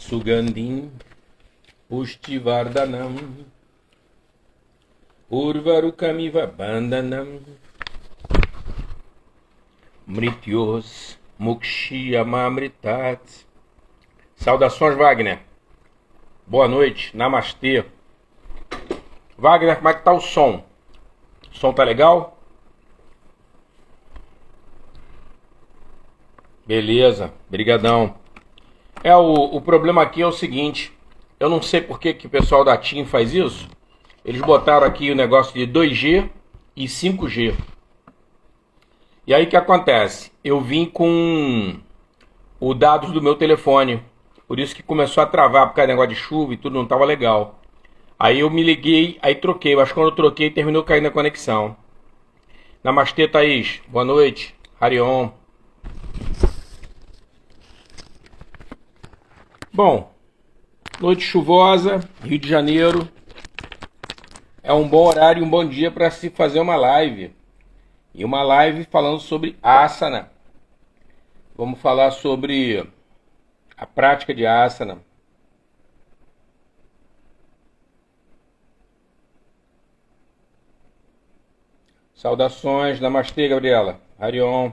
Sugandhim Pushtivardhanam Urvarukamiva Bandhanam Mrityos Mukshiyamamritat. Saudações, Wagner. Boa noite, namastê. Wagner, como é que tá o som? O som tá legal? Beleza, brigadão. O problema aqui é o seguinte, eu não sei por que o pessoal da TIM faz isso. Eles botaram aqui o negócio de 2G e 5G. E aí o que acontece? Eu vim com os dados do meu telefone, por isso que começou a travar, por causa do negócio de chuva e tudo, não tava legal. Aí eu me liguei, aí troquei, mas quando eu troquei terminou caindo a conexão. Namastê, Thaís, boa noite, Harion. Bom, noite chuvosa, Rio de Janeiro. É um bom horário e um bom dia para se fazer uma live. E uma live falando sobre asana. Vamos falar sobre a prática de asana. Saudações, namastê, Gabriela. Harion.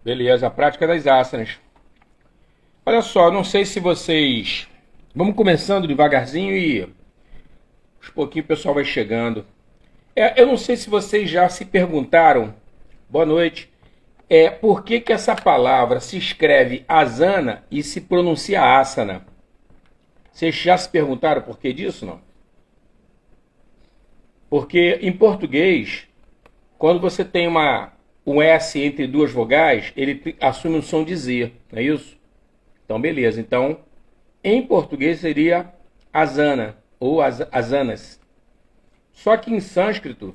Beleza, a prática das asanas. Olha só, não sei se vocês... Vamos começando devagarzinho e aos pouquinho o pessoal vai chegando. Eu não sei se vocês já se perguntaram, boa noite, por que essa palavra se escreve asana e se pronuncia asana? Vocês já se perguntaram por que disso, não? Porque em português, quando você tem um S entre duas vogais, ele assume um som de Z, não é isso? Então, beleza. Então, em português seria asana ou asanas. Só que em sânscrito,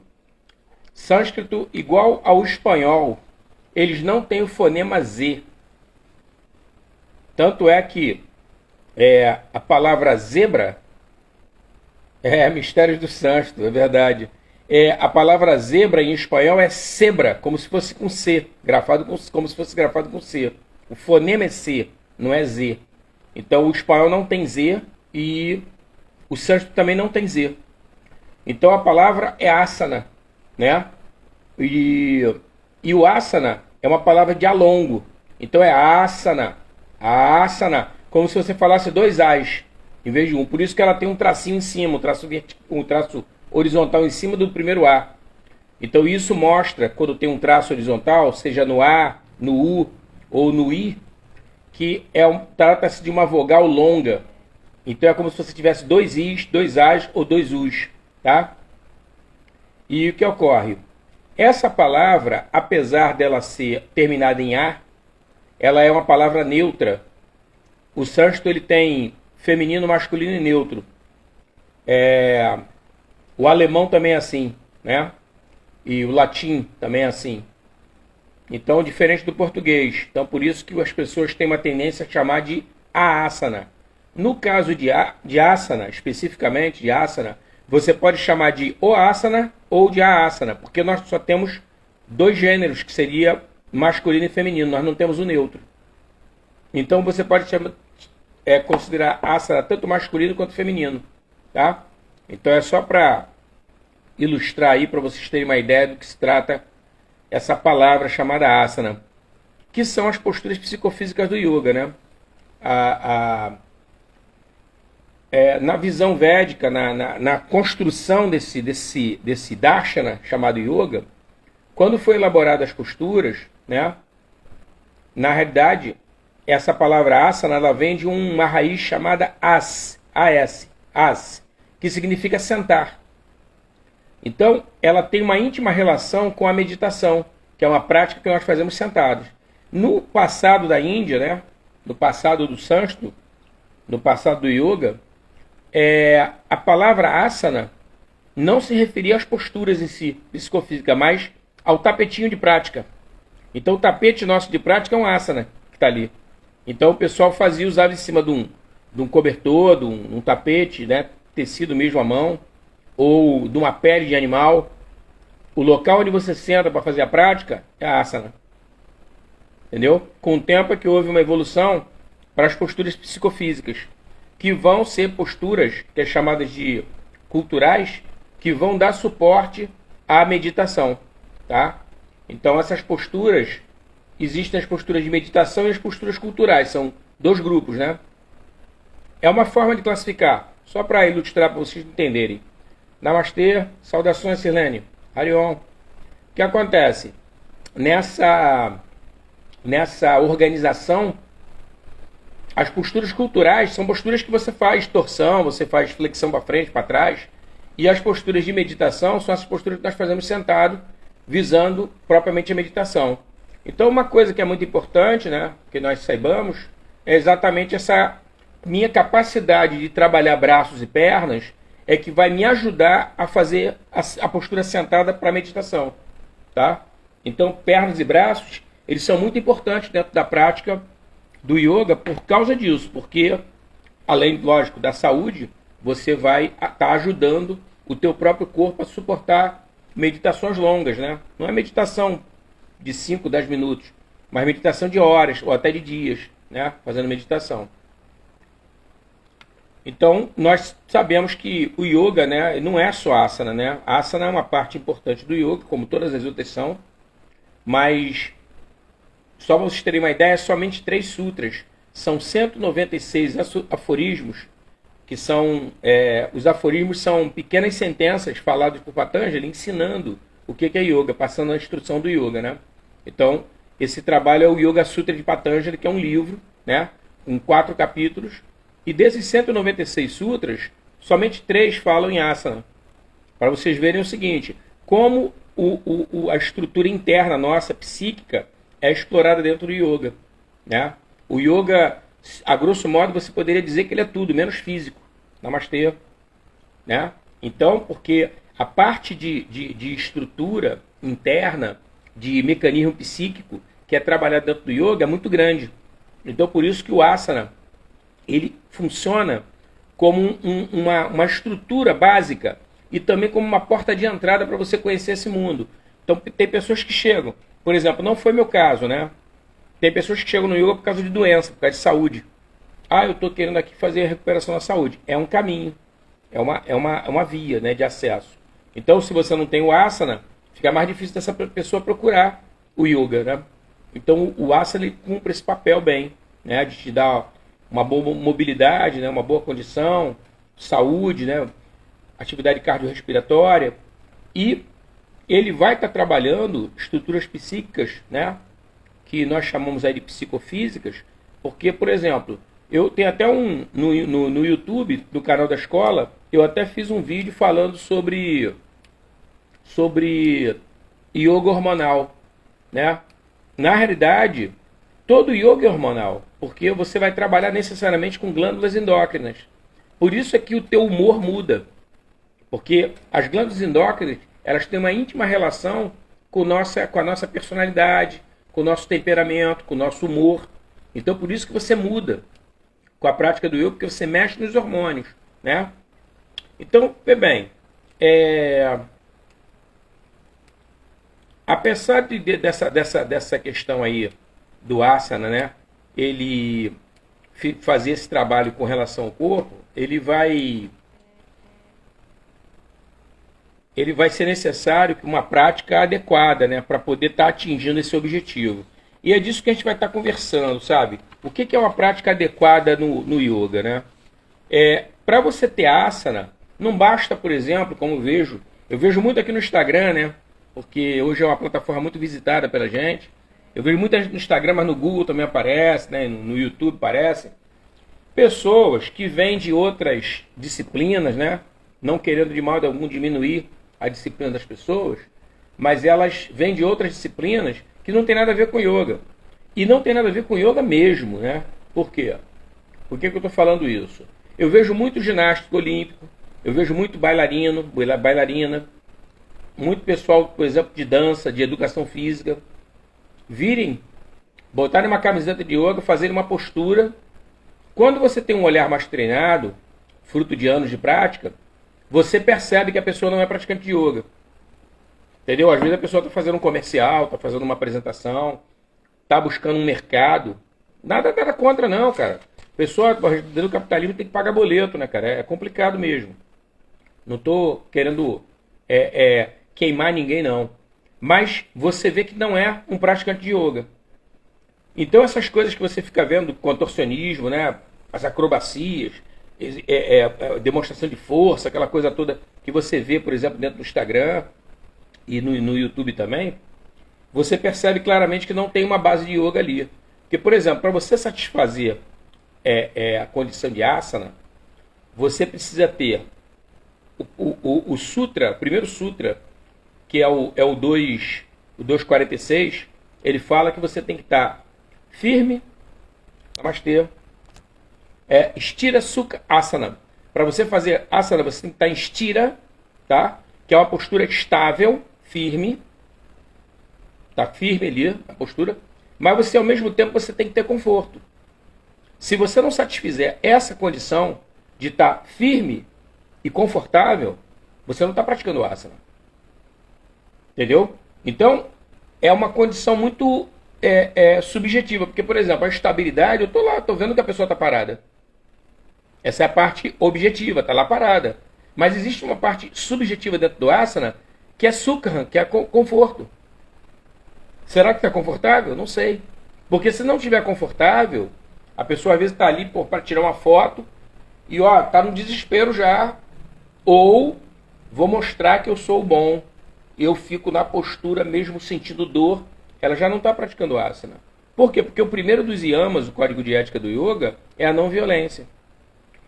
igual ao espanhol, eles não têm o fonema Z. Tanto é que a palavra zebra mistérios do sânscrito, é verdade. A palavra zebra em espanhol é cebra, como se fosse com C, como se fosse grafado com C. O fonema é C, não é Z. Então o espanhol não tem Z e o sânscrito também não tem Z. Então a palavra é asana, né? E o asana é uma palavra de alongo. Então é asana, como se você falasse dois As em vez de um. Por isso que ela tem um tracinho em cima, um traço horizontal em cima do primeiro A. Então isso mostra, quando tem um traço horizontal, seja no A, no U ou no I, que trata-se de uma vogal longa. Então é como se você tivesse dois Is, dois As ou dois Us. Tá? E o que ocorre? Essa palavra, apesar dela ser terminada em A, ela é uma palavra neutra. O sânscrito ele tem feminino, masculino e neutro. O alemão também é assim, né? E o latim também é assim. Então, diferente do português. Então, por isso que as pessoas têm uma tendência a chamar de asana. No caso de asana, especificamente de asana, você pode chamar de o asana ou de a asana, porque nós só temos dois gêneros, que seria masculino e feminino, nós não temos o neutro. Então você pode considerar asana tanto masculino quanto feminino, tá? Então é só para ilustrar aí, para vocês terem uma ideia do que se trata essa palavra chamada asana, que são as posturas psicofísicas do yoga, né? Na visão védica, na construção desse darshana chamado yoga, quando foi elaboradas as posturas, né, na realidade, essa palavra asana ela vem de uma raiz chamada as, que significa sentar. Então, ela tem uma íntima relação com a meditação, que é uma prática que nós fazemos sentados. No passado da Índia, né, no passado do sânscrito, no passado do yoga, a palavra asana não se referia às posturas em si, psicofísica, mas ao tapetinho de prática. Então o tapete nosso de prática é um asana que está ali. Então o pessoal usava em cima de um cobertor, de um tapete, né, tecido mesmo à mão, ou de uma pele de animal. O local onde você senta para fazer a prática é a asana. Entendeu? Com o tempo é que houve uma evolução para as posturas psicofísicas, que vão ser posturas, que é chamadas de culturais, que vão dar suporte à meditação, tá? Então essas posturas, existem as posturas de meditação e as posturas culturais, são dois grupos, né? É uma forma de classificar, só para ilustrar para vocês entenderem. Namastê, saudações Sirlene, Harion. O que acontece? Nessa organização, as posturas culturais são posturas que você faz torção, você faz flexão para frente, para trás. E as posturas de meditação são as posturas que nós fazemos sentado, visando propriamente a meditação. Então uma coisa que é muito importante, né, que nós saibamos, é exatamente essa minha capacidade de trabalhar braços e pernas, é que vai me ajudar a fazer a postura sentada para a meditação. Tá? Então pernas e braços, eles são muito importantes dentro da prática do yoga por causa disso, porque além, lógico, da saúde, você vai estar ajudando o teu próprio corpo a suportar meditações longas, né? Não é meditação de 5, 10 minutos, mas meditação de horas ou até de dias, né? Fazendo meditação. Então, nós sabemos que o yoga, né, não é só asana, né? A asana é uma parte importante do yoga, como todas as outras são, mas só para vocês terem uma ideia, somente 3 sutras. São 196 aforismos, que são, os aforismos são pequenas sentenças faladas por Patanjali, ensinando o que é yoga, passando a instrução do yoga, né? Então, esse trabalho é o Yoga Sutra de Patanjali, que é um livro, né, com 4 capítulos, e desses 196 sutras, somente 3 falam em asana. Para vocês verem o seguinte, como a estrutura interna nossa, psíquica, é explorada dentro do yoga, né? O yoga, a grosso modo, você poderia dizer que ele é tudo, menos físico. Namastê. Né? Então, porque a parte de estrutura interna, de mecanismo psíquico, que é trabalhado dentro do yoga, é muito grande. Então, por isso que o asana, ele funciona como uma estrutura básica e também como uma porta de entrada para você conhecer esse mundo. Então, tem pessoas que chegam, por exemplo, não foi meu caso, né? Tem pessoas que chegam no yoga por causa de doença, por causa de saúde. Ah, eu estou querendo aqui fazer a recuperação da saúde. É um caminho, é uma via, né, de acesso. Então, se você não tem o asana, fica mais difícil dessa pessoa procurar o yoga, né? Então, o asana, ele cumpre esse papel bem, né, de te dar uma boa mobilidade, né, uma boa condição, saúde, né, atividade cardiorrespiratória, e ele vai estar trabalhando estruturas psíquicas, né, que nós chamamos aí de psicofísicas, porque, por exemplo, eu tenho até no YouTube, no canal da escola, eu até fiz um vídeo falando sobre yoga hormonal, né? Na realidade, todo yoga é hormonal, porque você vai trabalhar necessariamente com glândulas endócrinas. Por isso é que o teu humor muda, porque as glândulas endócrinas, elas têm uma íntima relação com a nossa personalidade, com o nosso temperamento, com o nosso humor. Então, por isso que você muda com a prática do yoga, porque você mexe nos hormônios, né? Então, vê bem, apesar dessa questão aí do asana, né? Ele fazer esse trabalho com relação ao corpo, ele vai ser necessário uma prática adequada, né, para poder estar atingindo esse objetivo. E é disso que a gente vai estar conversando, sabe? O que é uma prática adequada no yoga, né? Para você ter asana, não basta, por exemplo, como eu vejo muito aqui no Instagram, né? Porque hoje é uma plataforma muito visitada pela gente. Eu vejo muita gente no Instagram, mas no Google também aparece, né? No YouTube aparece. Pessoas que vêm de outras disciplinas, né? Não querendo de modo algum diminuir a disciplina das pessoas, mas elas vêm de outras disciplinas que não tem nada a ver com yoga. E não tem nada a ver com yoga mesmo, né? Por quê? Por que eu estou falando isso? Eu vejo muito ginástico olímpico, eu vejo muito bailarina, muito pessoal, por exemplo, de dança, de educação física, virem botarem uma camiseta de yoga, fazerem uma postura. Quando você tem um olhar mais treinado, fruto de anos de prática, você percebe que a pessoa não é praticante de yoga. Entendeu? Às vezes a pessoa está fazendo um comercial, está fazendo uma apresentação, está buscando um mercado. Nada contra não, cara. Pessoa dentro do capitalismo tem que pagar boleto, né, cara? É complicado mesmo. Não estou querendo queimar ninguém, não. Mas você vê que não é um praticante de yoga. Então essas coisas que você fica vendo, contorcionismo, né, as acrobacias, demonstração de força, aquela coisa toda que você vê, por exemplo, dentro do Instagram e no YouTube também, você percebe claramente que não tem uma base de yoga ali. Porque, por exemplo, para você satisfazer a condição de asana, você precisa ter o sutra, o primeiro sutra, que é o 246, ele fala que você tem que estar firme, namastê, Stira Sukha Asana. Para você fazer asana, você tem que estar em stira, tá? Que é uma postura estável, firme. Tá firme ali a postura. Mas você, ao mesmo tempo, você tem que ter conforto. Se você não satisfizer essa condição de estar firme e confortável, você não está praticando asana. Entendeu? Então, é uma condição muito subjetiva. Porque, por exemplo, a estabilidade, eu estou lá, estou vendo que a pessoa está parada. Essa é a parte objetiva, está lá parada. Mas existe uma parte subjetiva dentro do asana, que é sukha, que é conforto. Será que está confortável? Não sei. Porque se não estiver confortável, a pessoa às vezes está ali para tirar uma foto e está no desespero já. Ou vou mostrar que eu sou bom. Eu fico na postura mesmo sentindo dor. Ela já não está praticando asana. Por quê? Porque o primeiro dos yamas, o código de ética do yoga, é a não violência.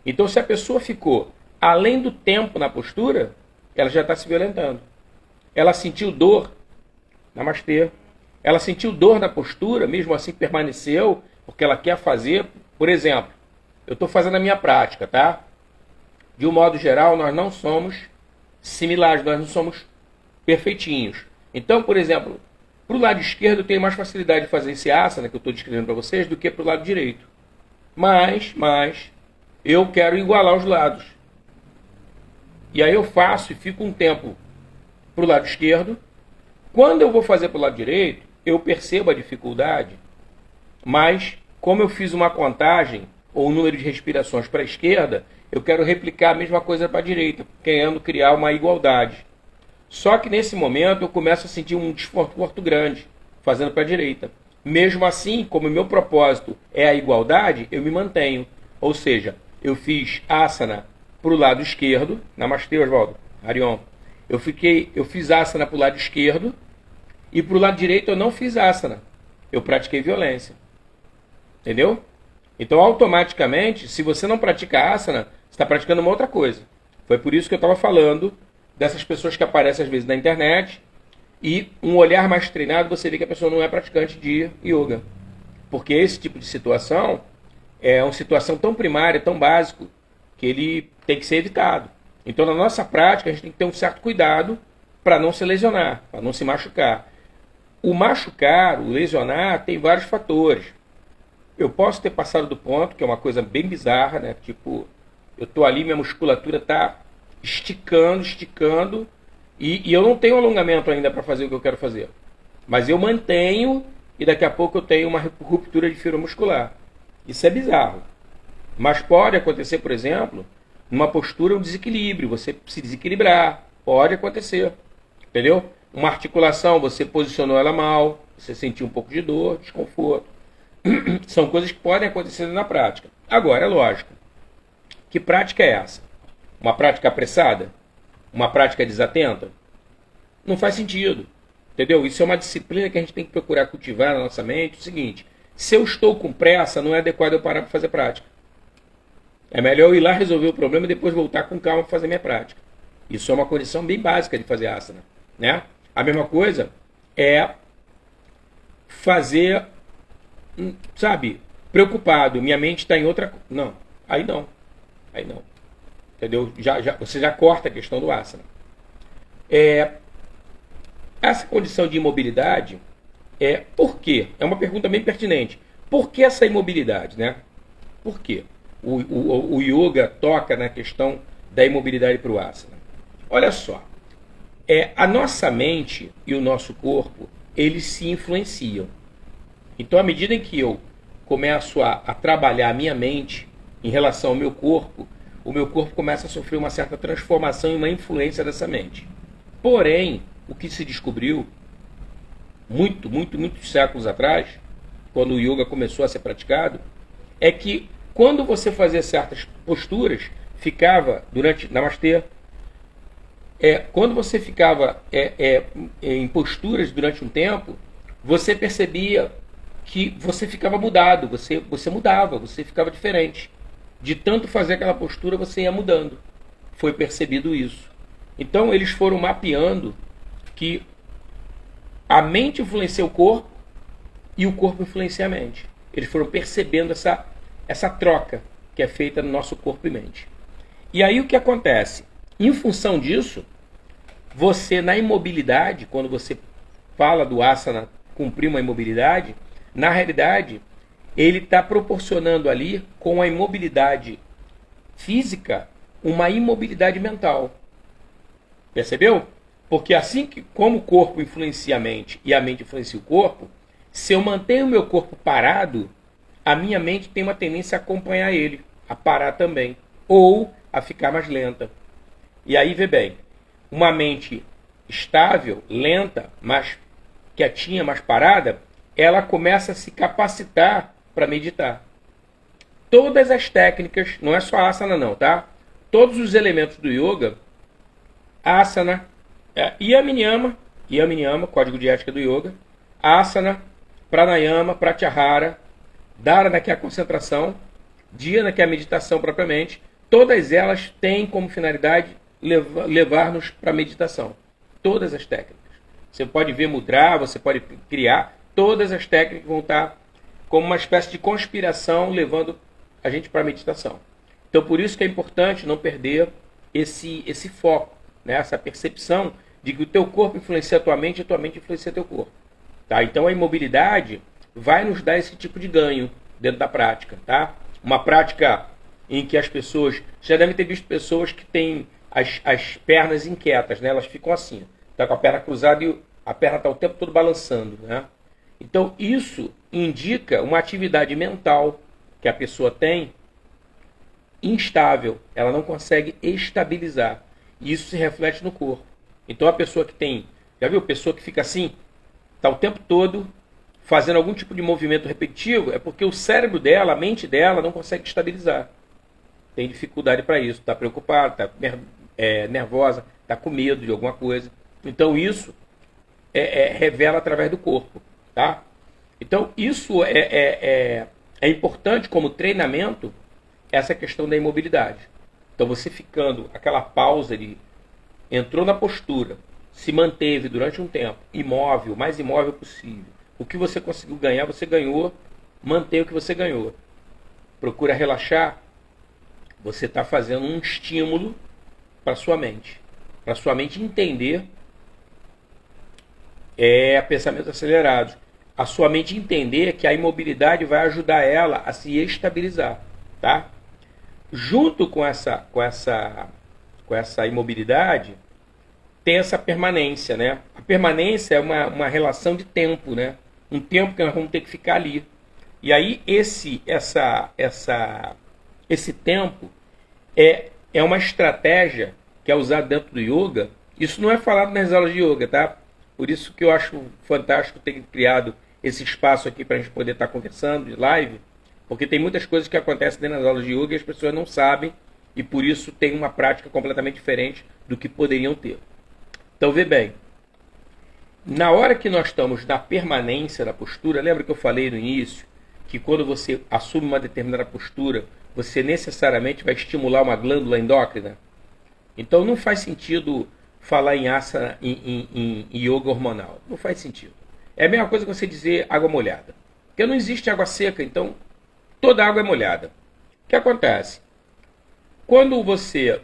Então se a pessoa ficou além do tempo na postura, ela já está se violentando. Ela sentiu dor, namastê. Ela sentiu dor na postura, mesmo assim permaneceu, porque ela quer fazer. Por exemplo, eu estou fazendo a minha prática, tá? De um modo geral, nós não somos similares, nós não somos perfeitinhos. Então, por exemplo, para o lado esquerdo eu tenho mais facilidade de fazer esse asana que eu estou descrevendo para vocês do que para o lado direito. Mas eu quero igualar os lados. E aí eu faço e fico um tempo para o lado esquerdo. Quando eu vou fazer para o lado direito, eu percebo a dificuldade, mas como eu fiz uma contagem ou um número de respirações para a esquerda, eu quero replicar a mesma coisa para a direita, querendo criar uma igualdade. Só que nesse momento eu começo a sentir um desconforto grande, fazendo para a direita. Mesmo assim, como o meu propósito é a igualdade, eu me mantenho. Ou seja, eu fiz asana para o lado esquerdo, namastê, Oswaldo, Harion. Eu fiz asana para o lado esquerdo e para o lado direito eu não fiz asana. Eu pratiquei violência. Entendeu? Então, automaticamente, se você não pratica asana, você está praticando uma outra coisa. Foi por isso que eu estava falando dessas pessoas que aparecem às vezes na internet e um olhar mais treinado você vê que a pessoa não é praticante de yoga. Porque esse tipo de situação é uma situação tão primária, tão básico, que ele tem que ser evitado. Então, na nossa prática, a gente tem que ter um certo cuidado para não se lesionar, para não se machucar. O machucar, o lesionar, tem vários fatores. Eu posso ter passado do ponto, que é uma coisa bem bizarra, né? Tipo, eu estou ali, minha musculatura está esticando, e eu não tenho alongamento ainda para fazer o que eu quero fazer. Mas eu mantenho, e daqui a pouco eu tenho uma ruptura de fibra muscular. Isso é bizarro. Mas pode acontecer, por exemplo, numa postura, um desequilíbrio, você se desequilibrar. Pode acontecer. Entendeu? Uma articulação, você posicionou ela mal, você sentiu um pouco de dor, desconforto. São coisas que podem acontecer na prática. Agora, é lógico. Que prática é essa? Uma prática apressada? Uma prática desatenta? Não faz sentido. Entendeu? Isso é uma disciplina que a gente tem que procurar cultivar na nossa mente. O seguinte, se eu estou com pressa, não é adequado eu parar para fazer prática. É melhor eu ir lá resolver o problema e depois voltar com calma para fazer minha prática. Isso é uma condição bem básica de fazer asana. Né? A mesma coisa é fazer, sabe, preocupado. Minha mente está em outra... Não, aí não. Aí não. Entendeu? Você já corta a questão do asana. Essa condição de imobilidade, Por quê? É uma pergunta bem pertinente. Por que essa imobilidade, né? Por quê? O yoga toca na questão da imobilidade para o asana. Olha só, a nossa mente e o nosso corpo, eles se influenciam. Então, à medida em que eu começo a trabalhar a minha mente em relação ao meu corpo, o meu corpo começa a sofrer uma certa transformação e uma influência dessa mente. Porém, o que se descobriu muitos séculos atrás, quando o yoga começou a ser praticado, é que quando você fazia certas posturas, ficava, durante Namastê, quando você ficava em posturas durante um tempo, você percebia que você ficava mudado, você mudava, você ficava diferente. De tanto fazer aquela postura, você ia mudando. Foi percebido isso. Então, eles foram mapeando que a mente influencia o corpo e o corpo influencia a mente. Eles foram percebendo essa troca que é feita no nosso corpo e mente. E aí o que acontece? Em função disso, você na imobilidade, quando você fala do asana cumprir uma imobilidade, na realidade, ele está proporcionando ali, com a imobilidade física, uma imobilidade mental. Percebeu? Porque assim que, como o corpo influencia a mente e a mente influencia o corpo, se eu mantenho o meu corpo parado, a minha mente tem uma tendência a acompanhar ele, a parar também, ou a ficar mais lenta. E aí, vê bem, uma mente estável, lenta, mais quietinha, mais parada, ela começa a se capacitar para meditar. Todas as técnicas, não é só asana não, tá? Todos os elementos do yoga, asana, Yaminiyama, código de ética do yoga, asana, pranayama, pratyahara, dharana, que é a concentração, dhyana, que é a meditação propriamente, todas elas têm como finalidade levar-nos para a meditação. Todas as técnicas. Você pode ver mudra, você pode criar, todas as técnicas vão estar como uma espécie de conspiração levando a gente para a meditação. Então, por isso que é importante não perder esse foco, né? Essa percepção de que o teu corpo influencia a tua mente e a tua mente influencia o teu corpo. Tá? Então, a imobilidade vai nos dar esse tipo de ganho dentro da prática. Tá? Uma prática em que as pessoas... Já devem ter visto pessoas que têm as pernas inquietas, né? Elas ficam assim, tá com a perna cruzada e a perna está o tempo todo balançando, né? Então, isso indica uma atividade mental que a pessoa tem instável. Ela não consegue estabilizar. E isso se reflete no corpo. Então, a pessoa que tem... Já viu? Pessoa que fica assim, está o tempo todo fazendo algum tipo de movimento repetitivo, é porque o cérebro dela, a mente dela, não consegue estabilizar. Tem dificuldade para isso. Está preocupada, está nervosa, está com medo de alguma coisa. Então, isso revela através do corpo. Tá? Então, isso é importante como treinamento, essa questão da imobilidade. Então, você ficando aquela pausa de entrou na postura, se manteve durante um tempo imóvel, o mais imóvel possível. O que você conseguiu ganhar, você ganhou, mantenha o que você ganhou. Procura relaxar, você está fazendo um estímulo para sua mente entender pensamentos acelerados. A sua mente entender que a imobilidade vai ajudar ela a se estabilizar, tá? Junto com essa imobilidade, tem essa permanência, né? A permanência é uma relação de tempo, né? Um tempo que nós vamos ter que ficar ali. E aí esse tempo é uma estratégia que é usada dentro do yoga. Isso não é falado nas aulas de yoga, tá? Por isso que eu acho fantástico ter criado esse espaço aqui para a gente poder estar conversando de live, porque tem muitas coisas que acontecem dentro das aulas de yoga e as pessoas não sabem, e por isso tem uma prática completamente diferente do que poderiam ter. Então, vê bem, na hora que nós estamos na permanência da postura, lembra que eu falei no início que quando você assume uma determinada postura, você necessariamente vai estimular uma glândula endócrina? Então não faz sentido falar em asana, em yoga hormonal. Não faz sentido. É a mesma coisa que você dizer água molhada. Porque não existe água seca, então toda água é molhada. O que acontece? Quando você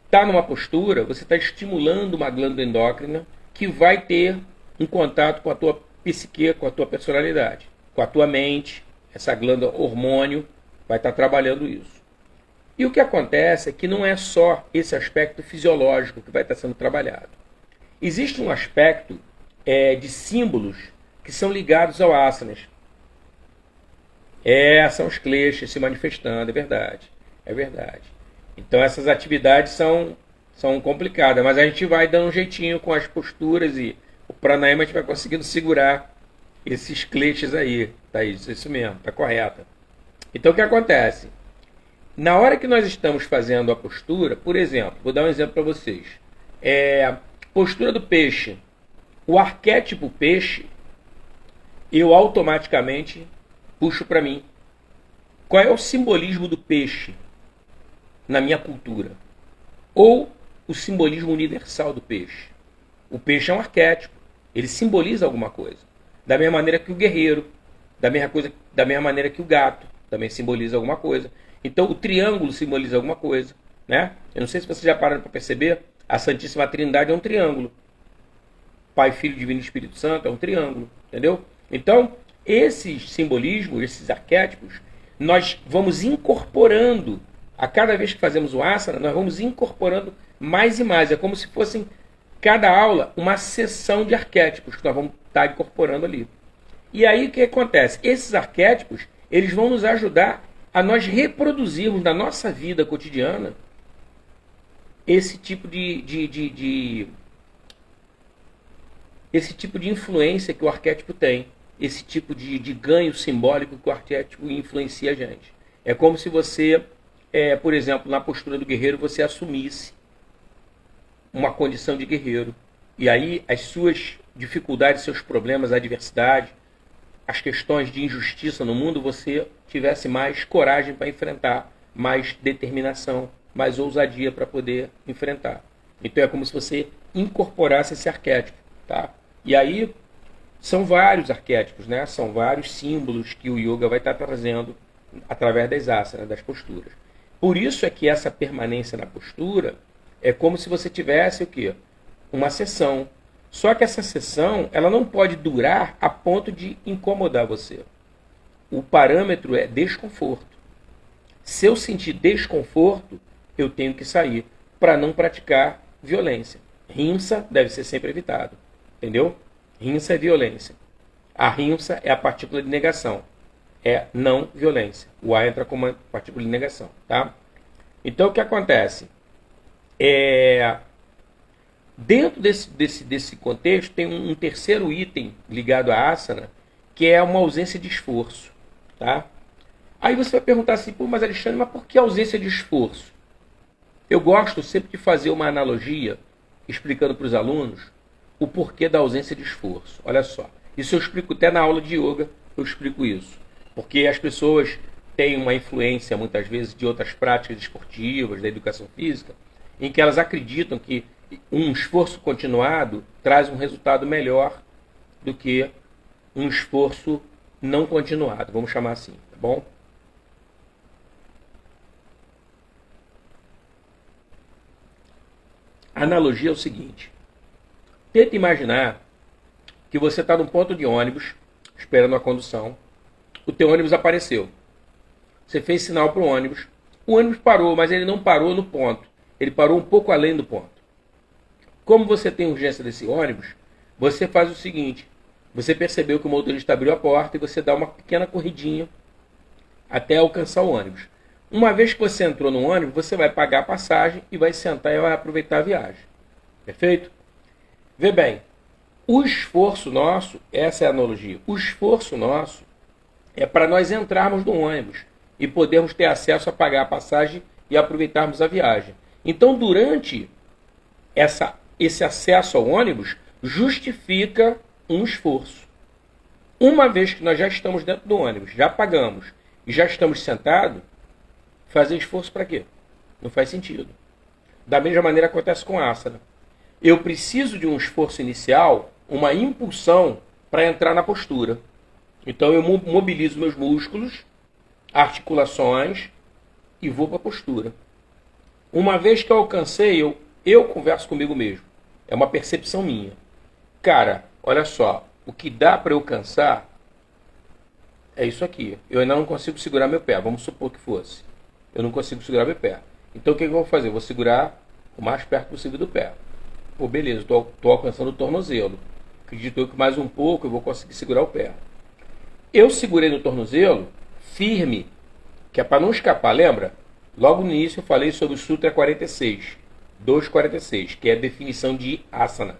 está numa postura, você está estimulando uma glândula endócrina que vai ter um contato com a tua psique, com a tua personalidade, com a tua mente, essa glândula hormônio vai estar trabalhando isso. E o que acontece é que não é só esse aspecto fisiológico que vai estar sendo trabalhado. Existe um aspecto de símbolos que são ligados ao asanas. São os kleshas se manifestando, é verdade. É verdade. Então essas atividades são complicadas, mas a gente vai dando um jeitinho com as posturas e o pranayama a gente vai conseguindo segurar esses kleshas aí. Tá isso mesmo, tá correto. Então o que acontece? Na hora que nós estamos fazendo a postura, por exemplo, vou dar um exemplo para vocês. Postura do peixe. O arquétipo peixe, eu automaticamente puxo para mim. Qual é o simbolismo do peixe na minha cultura? Ou o simbolismo universal do peixe? O peixe é um arquétipo. Ele simboliza alguma coisa. Da mesma maneira que o guerreiro. Da mesma maneira que o gato. Também simboliza alguma coisa. Então o triângulo simboliza alguma coisa. Né? Eu não sei se vocês já pararam para perceber. A Santíssima Trindade é um triângulo. Pai, Filho, Divino e Espírito Santo é um triângulo. Entendeu? Então, esses simbolismos, esses arquétipos, nós vamos incorporando. A cada vez que fazemos o asana, nós vamos incorporando mais e mais. É como se fossem, cada aula, uma seção de arquétipos que nós vamos estar incorporando ali. E aí o que acontece? Esses arquétipos, eles vão nos ajudar a nós reproduzirmos na nossa vida cotidiana esse tipo de influência que o arquétipo tem. Esse tipo de ganho simbólico que o arquétipo influencia a gente. É como se você, por exemplo, na postura do guerreiro, você assumisse uma condição de guerreiro. E aí as suas dificuldades, seus problemas, a adversidade, as questões de injustiça no mundo, você tivesse mais coragem para enfrentar, mais determinação, mais ousadia para poder enfrentar. Então é como se você incorporasse esse arquétipo. Tá? E aí são vários arquétipos, né? São vários símbolos que o yoga vai estar trazendo através das asanas, das posturas. Por isso é que essa permanência na postura é como se você tivesse o quê? Uma sessão. Só que essa sessão ela não pode durar a ponto de incomodar você. O parâmetro é desconforto. Se eu sentir desconforto, eu tenho que sair para não praticar violência. Himsa deve ser sempre evitado. Entendeu? Himsa é violência. A himsa é a partícula de negação. É não violência. O A entra como uma partícula de negação. Tá? Então o que acontece? Dentro desse contexto tem um terceiro item ligado à asana, que é uma ausência de esforço. Tá? Aí você vai perguntar assim, pô, mas Alexandre, mas por que ausência de esforço? Eu gosto sempre de fazer uma analogia, explicando para os alunos o porquê da ausência de esforço. Olha só, isso eu explico até na aula de yoga, eu explico isso. Porque as pessoas têm uma influência, muitas vezes, de outras práticas esportivas, da educação física, em que elas acreditam que um esforço continuado traz um resultado melhor do que um esforço não continuado, vamos chamar assim, tá bom? A analogia é o seguinte: tenta imaginar que você está num ponto de ônibus, esperando a condução, o teu ônibus apareceu. Você fez sinal para o ônibus parou, mas ele não parou no ponto, ele parou um pouco além do ponto. Como você tem urgência desse ônibus, você faz o seguinte: você percebeu que o motorista abriu a porta e você dá uma pequena corridinha até alcançar o ônibus. Uma vez que você entrou no ônibus, você vai pagar a passagem e vai sentar e vai aproveitar a viagem. Perfeito? Vê bem, o esforço nosso, essa é a analogia, o esforço nosso é para nós entrarmos no ônibus e podermos ter acesso a pagar a passagem e aproveitarmos a viagem. Então, durante esse acesso ao ônibus, justifica um esforço. Uma vez que nós já estamos dentro do ônibus, já pagamos e já estamos sentados, fazer esforço para quê? Não faz sentido. Da mesma maneira acontece com a asana. Eu preciso de um esforço inicial, uma impulsão para entrar na postura. Então eu mobilizo meus músculos, articulações e vou para a postura. Uma vez que eu alcancei, eu converso comigo mesmo. É uma percepção minha. Cara, olha só, o que dá para eu cansar é isso aqui. Eu ainda não consigo segurar meu pé. Vamos supor que fosse. Eu não consigo segurar meu pé. Então o que eu vou fazer? Eu vou segurar o mais perto possível do pé. Pô, beleza, estou alcançando o tornozelo. Acredito eu que mais um pouco eu vou conseguir segurar o pé. Eu segurei no tornozelo firme, que é para não escapar, lembra? Logo no início eu falei sobre o Sutra 46, 246, que é a definição de asana.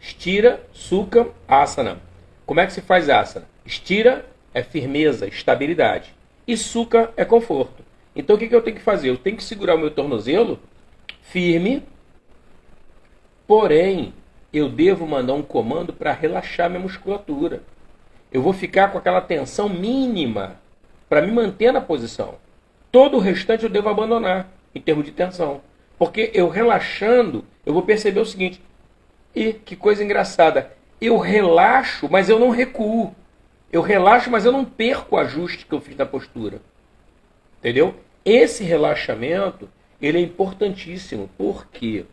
Estira, sukha, asana. Como é que se faz asana? Estira é firmeza, estabilidade. E sukha é conforto. Então o que eu tenho que fazer? Eu tenho que segurar o meu tornozelo firme, porém eu devo mandar um comando para relaxar minha musculatura. Eu vou ficar com aquela tensão mínima para me manter na posição. Todo o restante eu devo abandonar em termos de tensão. Porque eu relaxando, eu vou perceber o seguinte: e que coisa engraçada, eu relaxo, mas eu não recuo. Eu relaxo, mas eu não perco o ajuste que eu fiz na postura. Entendeu? Esse relaxamento, ele é importantíssimo. Por quê?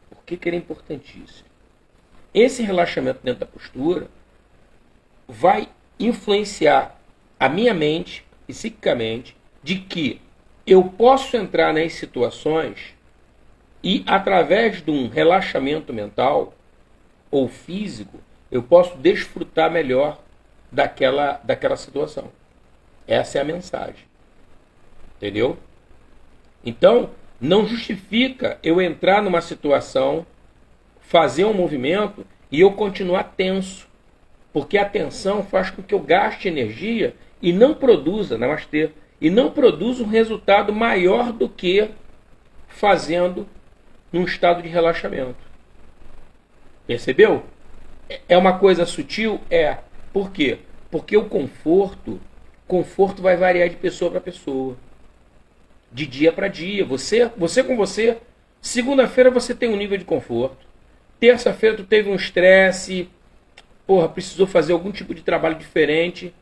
Por que ele é importantíssimo? Esse relaxamento dentro da postura vai influenciar a minha mente, psiquicamente, de que eu posso entrar nas situações e, através de um relaxamento mental ou físico, eu posso desfrutar melhor daquela situação. Essa é a mensagem. Entendeu? Então, não justifica eu entrar numa situação, fazer um movimento e eu continuar tenso. Porque a tensão faz com que eu gaste energia e não produza, namastê, e não produza um resultado maior do que fazendo num estado de relaxamento. Percebeu? É uma coisa sutil? É. Por quê? Porque o conforto vai variar de pessoa para pessoa. De dia para dia. Você com você, segunda-feira você tem um nível de conforto. Terça-feira tu teve um estresse, precisou fazer algum tipo de trabalho diferente.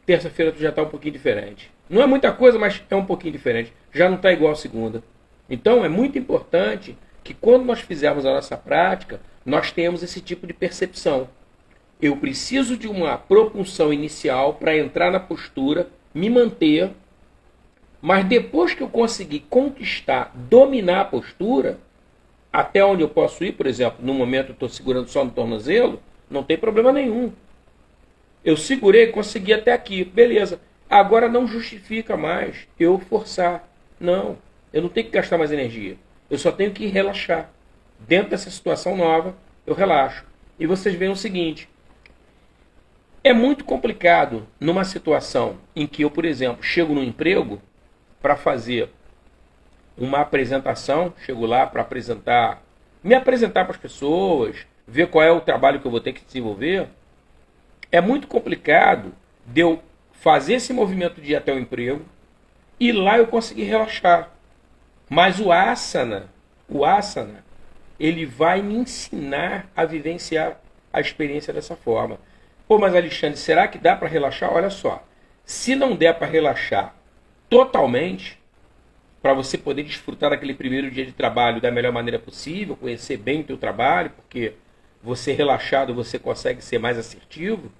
Terça-feira tu já está um pouquinho diferente. Não é muita coisa, mas é um pouquinho diferente. Já não está igual a segunda. Então é muito importante que quando nós fizermos a nossa prática, nós tenhamos esse tipo de percepção. Eu preciso de uma propulsão inicial para entrar na postura, me manter, mas depois que eu conseguir conquistar, dominar a postura, até onde eu posso ir, por exemplo, no momento eu estou segurando só no tornozelo, não tem problema nenhum. Eu segurei, consegui até aqui, beleza. Agora não justifica mais eu forçar. Não, eu não tenho que gastar mais energia. Eu só tenho que relaxar. Dentro dessa situação nova, eu relaxo. E vocês veem o seguinte: é muito complicado numa situação em que eu, por exemplo, chego no emprego para fazer uma apresentação, chego lá para me apresentar para as pessoas, ver qual é o trabalho que eu vou ter que desenvolver. É muito complicado de eu fazer esse movimento de ir até o emprego e lá eu conseguir relaxar. Mas o asana, ele vai me ensinar a vivenciar a experiência dessa forma. Mas Alexandre, será que dá para relaxar? Olha só, se não der para relaxar totalmente, para você poder desfrutar daquele primeiro dia de trabalho da melhor maneira possível, conhecer bem o teu trabalho, porque você relaxado, você consegue ser mais assertivo.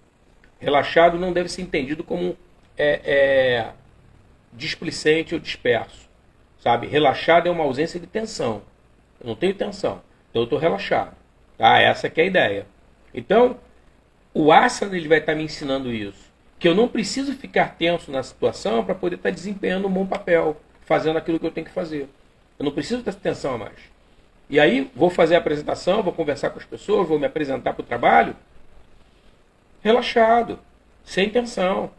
Relaxado não deve ser entendido como displicente ou disperso. Sabe? Relaxado é uma ausência de tensão. Eu não tenho tensão, então eu estou relaxado. Tá? Essa que é a ideia. Então, o asana ele vai estar me ensinando isso. Que eu não preciso ficar tenso na situação para poder estar desempenhando um bom papel, fazendo aquilo que eu tenho que fazer. Eu não preciso dessa tensão a mais. E aí, vou fazer a apresentação, vou conversar com as pessoas, vou me apresentar para o trabalho, relaxado, sem tensão,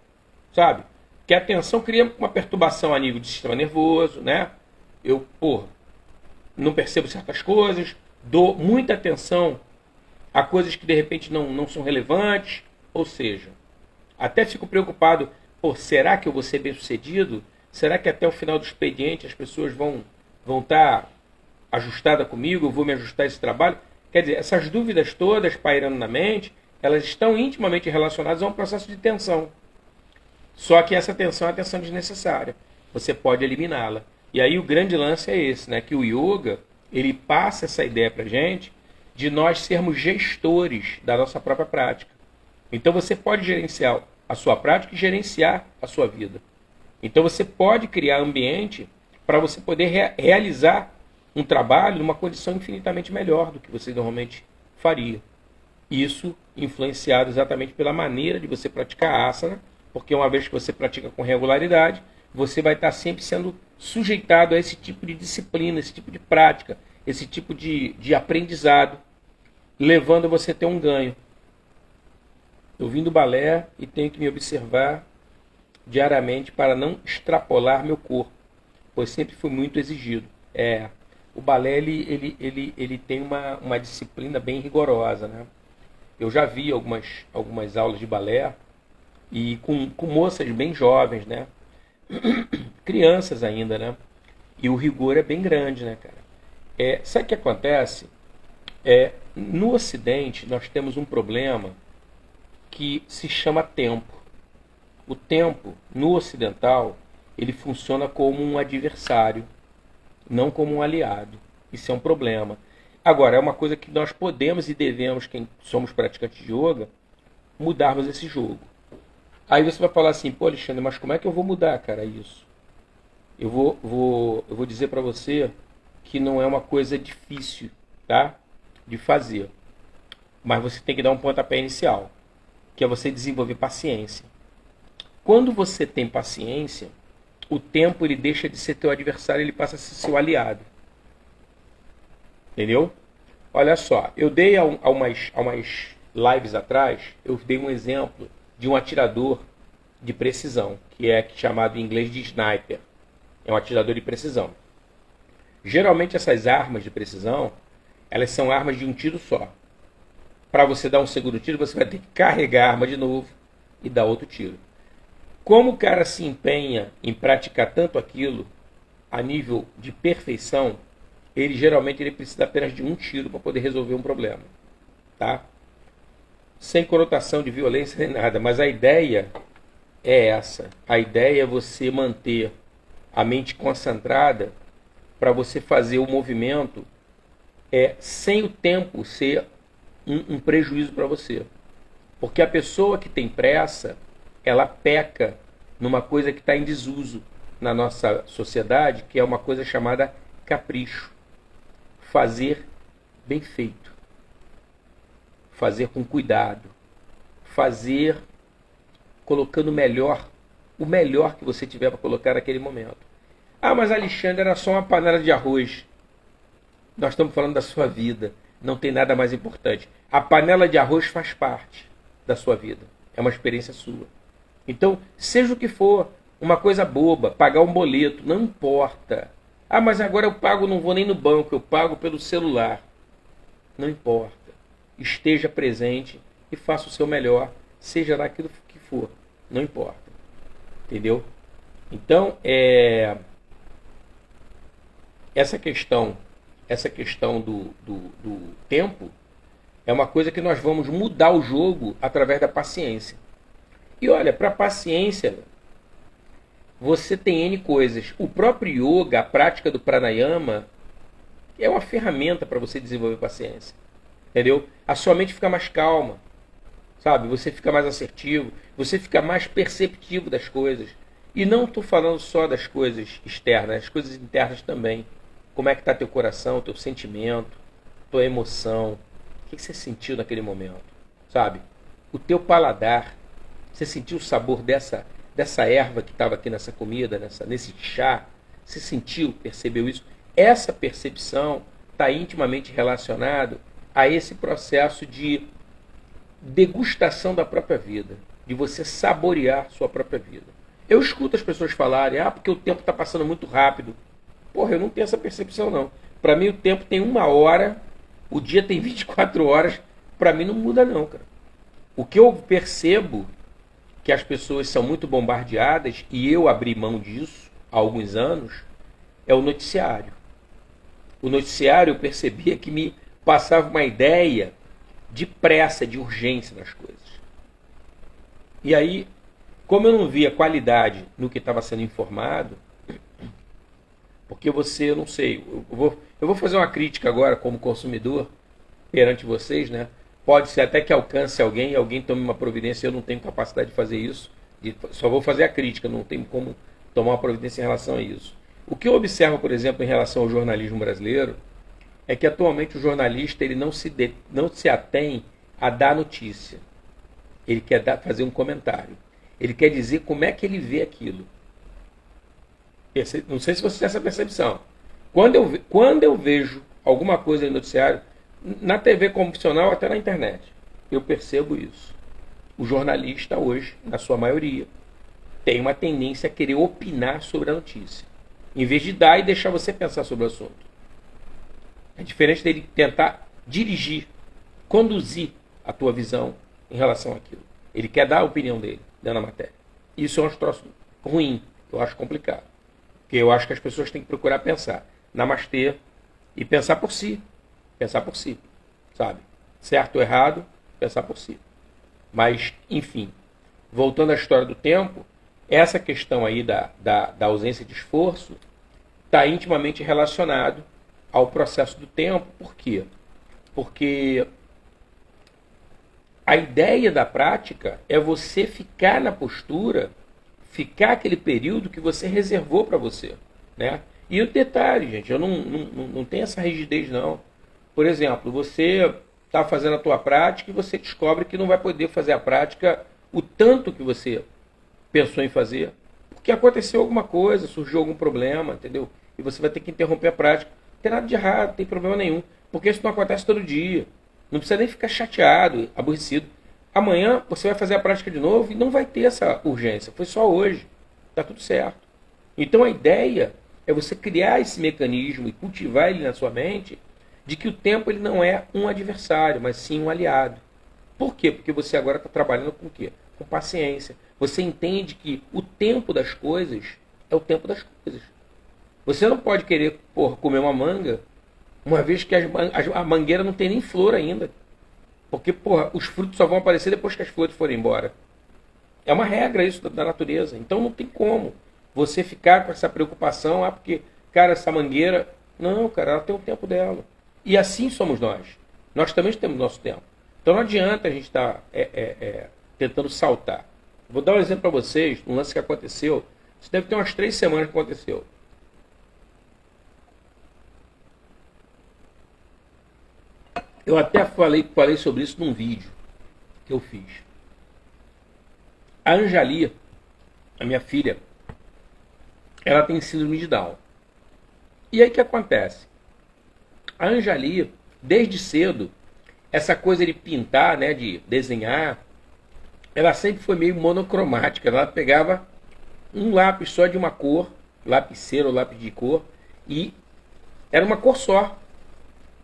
sabe? Que a tensão cria uma perturbação a nível de sistema nervoso, né? Eu, não percebo certas coisas, dou muita atenção a coisas que de repente não são relevantes, ou seja, até fico preocupado, será que eu vou ser bem sucedido? Será que até o final do expediente as pessoas vão estar ajustadas comigo, eu vou me ajustar a esse trabalho? Quer dizer, essas dúvidas todas pairando na mente, elas estão intimamente relacionadas a um processo de tensão. Só que essa tensão é uma tensão desnecessária. Você pode eliminá-la. E aí o grande lance é esse, né? Que o yoga, ele passa essa ideia pra gente de nós sermos gestores da nossa própria prática. Então você pode gerenciar a sua prática e gerenciar a sua vida. Então você pode criar ambiente para você poder realizar um trabalho numa condição infinitamente melhor do que você normalmente faria. Isso influenciado exatamente pela maneira de você praticar asana, porque uma vez que você pratica com regularidade, você vai estar sempre sendo sujeitado a esse tipo de disciplina, esse tipo de prática, esse tipo de aprendizado, levando a você a ter um ganho. Eu vim do balé e tenho que me observar diariamente para não extrapolar meu corpo, pois sempre fui muito exigido. O balé ele tem uma disciplina bem rigorosa, né? Eu já vi algumas aulas de balé e com moças bem jovens, né? Crianças ainda, né? E o rigor é bem grande, né, cara? Sabe o que acontece? No Ocidente, nós temos um problema que se chama tempo. O tempo, no ocidental, ele funciona como um adversário, não como um aliado. Isso é um problema. Agora, é uma coisa que nós podemos e devemos, quem somos praticantes de yoga, mudarmos esse jogo. Aí você vai falar assim, pô, Alexandre, mas como é que eu vou mudar, cara, isso? Eu vou dizer para você que não é uma coisa difícil, tá? De fazer. Mas você tem que dar um pontapé inicial, que é você desenvolver paciência. Quando você tem paciência, o tempo ele deixa de ser teu adversário, ele passa a ser seu aliado. Entendeu? Olha só, eu dei há umas lives atrás, eu dei um exemplo de um atirador de precisão, que é chamado em inglês de sniper. É um atirador de precisão. Geralmente essas armas de precisão, elas são armas de um tiro só. Para você dar um segundo tiro, você vai ter que carregar a arma de novo e dar outro tiro. Como o cara se empenha em praticar tanto aquilo a nível de perfeição, ele geralmente precisa apenas de um tiro para poder resolver um problema, tá? Sem conotação de violência nem nada, mas a ideia é essa. A ideia é você manter a mente concentrada para você fazer o movimento sem o tempo ser um prejuízo para você. Porque a pessoa que tem pressa, ela peca numa coisa que está em desuso na nossa sociedade, que é uma coisa chamada capricho. Fazer bem feito. Fazer com cuidado. Fazer colocando o melhor que você tiver para colocar naquele momento. Ah, mas Alexandre, era só uma panela de arroz. Nós estamos falando da sua vida. Não tem nada mais importante. A panela de arroz faz parte da sua vida. É uma experiência sua. Então, seja o que for, uma coisa boba, pagar um boleto, não importa. Ah, mas agora eu pago, não vou nem no banco, eu pago pelo celular. Não importa. Esteja presente e faça o seu melhor, seja naquilo que for. Não importa. Entendeu? Então, essa questão do tempo é uma coisa que nós vamos mudar o jogo através da paciência. E olha, para paciência, você tem N coisas. O próprio yoga, a prática do pranayama, é uma ferramenta para você desenvolver paciência. Entendeu? A sua mente fica mais calma. Sabe? Você fica mais assertivo. Você fica mais perceptivo das coisas. E não estou falando só das coisas externas, as coisas internas também. Como é que está teu coração, teu sentimento, tua emoção. O que você sentiu naquele momento? Sabe? O teu paladar. Você sentiu o sabor dessa erva que estava aqui nessa comida, nesse chá? Você sentiu, percebeu isso? Essa percepção está intimamente relacionada a esse processo de degustação da própria vida, de você saborear sua própria vida. Eu escuto as pessoas falarem, porque o tempo está passando muito rápido. Porra, eu não tenho essa percepção não. Para mim o tempo tem 1 hora, o dia tem 24 horas, para mim não muda não, cara. O que eu percebo que as pessoas são muito bombardeadas, e eu abri mão disso há alguns anos, é o noticiário. O noticiário eu percebia que me passava uma ideia de pressa, de urgência nas coisas. E aí, como eu não via qualidade no que estava sendo informado, porque você, eu não sei, eu vou fazer uma crítica agora como consumidor perante vocês, né? pode ser até que alcance alguém e alguém tome uma providência. Eu não tenho capacidade de fazer isso. Só vou fazer a crítica, não tenho como tomar uma providência em relação a isso. O que eu observo, por exemplo, em relação ao jornalismo brasileiro, é que atualmente o jornalista ele não se atém a dar notícia. Ele quer fazer um comentário. Ele quer dizer como é que ele vê aquilo. Não sei se você tem essa percepção. Quando eu vejo alguma coisa no noticiário, na TV convencional, até na internet, eu percebo isso. O jornalista hoje, na sua maioria, tem uma tendência a querer opinar sobre a notícia, em vez de dar e deixar você pensar sobre o assunto. É diferente dele tentar dirigir, conduzir a tua visão em relação àquilo. Ele quer dar a opinião dele dentro da matéria. Isso é um troço ruim, eu acho complicado. Porque eu acho que as pessoas têm que procurar pensar. Namastê e pensar por si. Pensar por si, sabe? Certo ou errado, pensar por si. Mas, enfim, voltando à história do tempo, essa questão aí da ausência de esforço está intimamente relacionado ao processo do tempo. Por quê? Porque a ideia da prática é você ficar na postura, ficar aquele período que você reservou para você, né? E o detalhe, gente, eu não tenho essa rigidez, não. Por exemplo, você está fazendo a tua prática e você descobre que não vai poder fazer a prática o tanto que você pensou em fazer, porque aconteceu alguma coisa, surgiu algum problema, entendeu? E você vai ter que interromper a prática. Não tem nada de errado, não tem problema nenhum, porque isso não acontece todo dia. Não precisa nem ficar chateado, aborrecido. Amanhã você vai fazer a prática de novo e não vai ter essa urgência. Foi só hoje. Está tudo certo. Então a ideia é você criar esse mecanismo e cultivar ele na sua mente de que o tempo ele não é um adversário, mas sim um aliado. Por quê? Porque você agora está trabalhando com o quê? Com paciência. Você entende que o tempo das coisas é o tempo das coisas. Você não pode querer comer uma manga, uma vez que a mangueira não tem nem flor ainda. Porque, os frutos só vão aparecer depois que as flores forem embora. É uma regra isso da natureza. Então não tem como você ficar com essa preocupação, porque, cara, essa mangueira... Não, cara, ela tem o tempo dela. E assim somos nós. Nós também temos nosso tempo. Então não adianta a gente estar tentando saltar. Vou dar um exemplo para vocês, um lance que aconteceu. Isso deve ter umas 3 semanas que aconteceu. Eu até falei sobre isso num vídeo que eu fiz. A Anjali, a minha filha, ela tem síndrome de Down. E aí o que acontece? A Anjali, desde cedo, essa coisa de pintar, né, de desenhar, ela sempre foi meio monocromática. Ela pegava um lápis só de uma cor, lapiseira ou lápis de cor, e era uma cor só.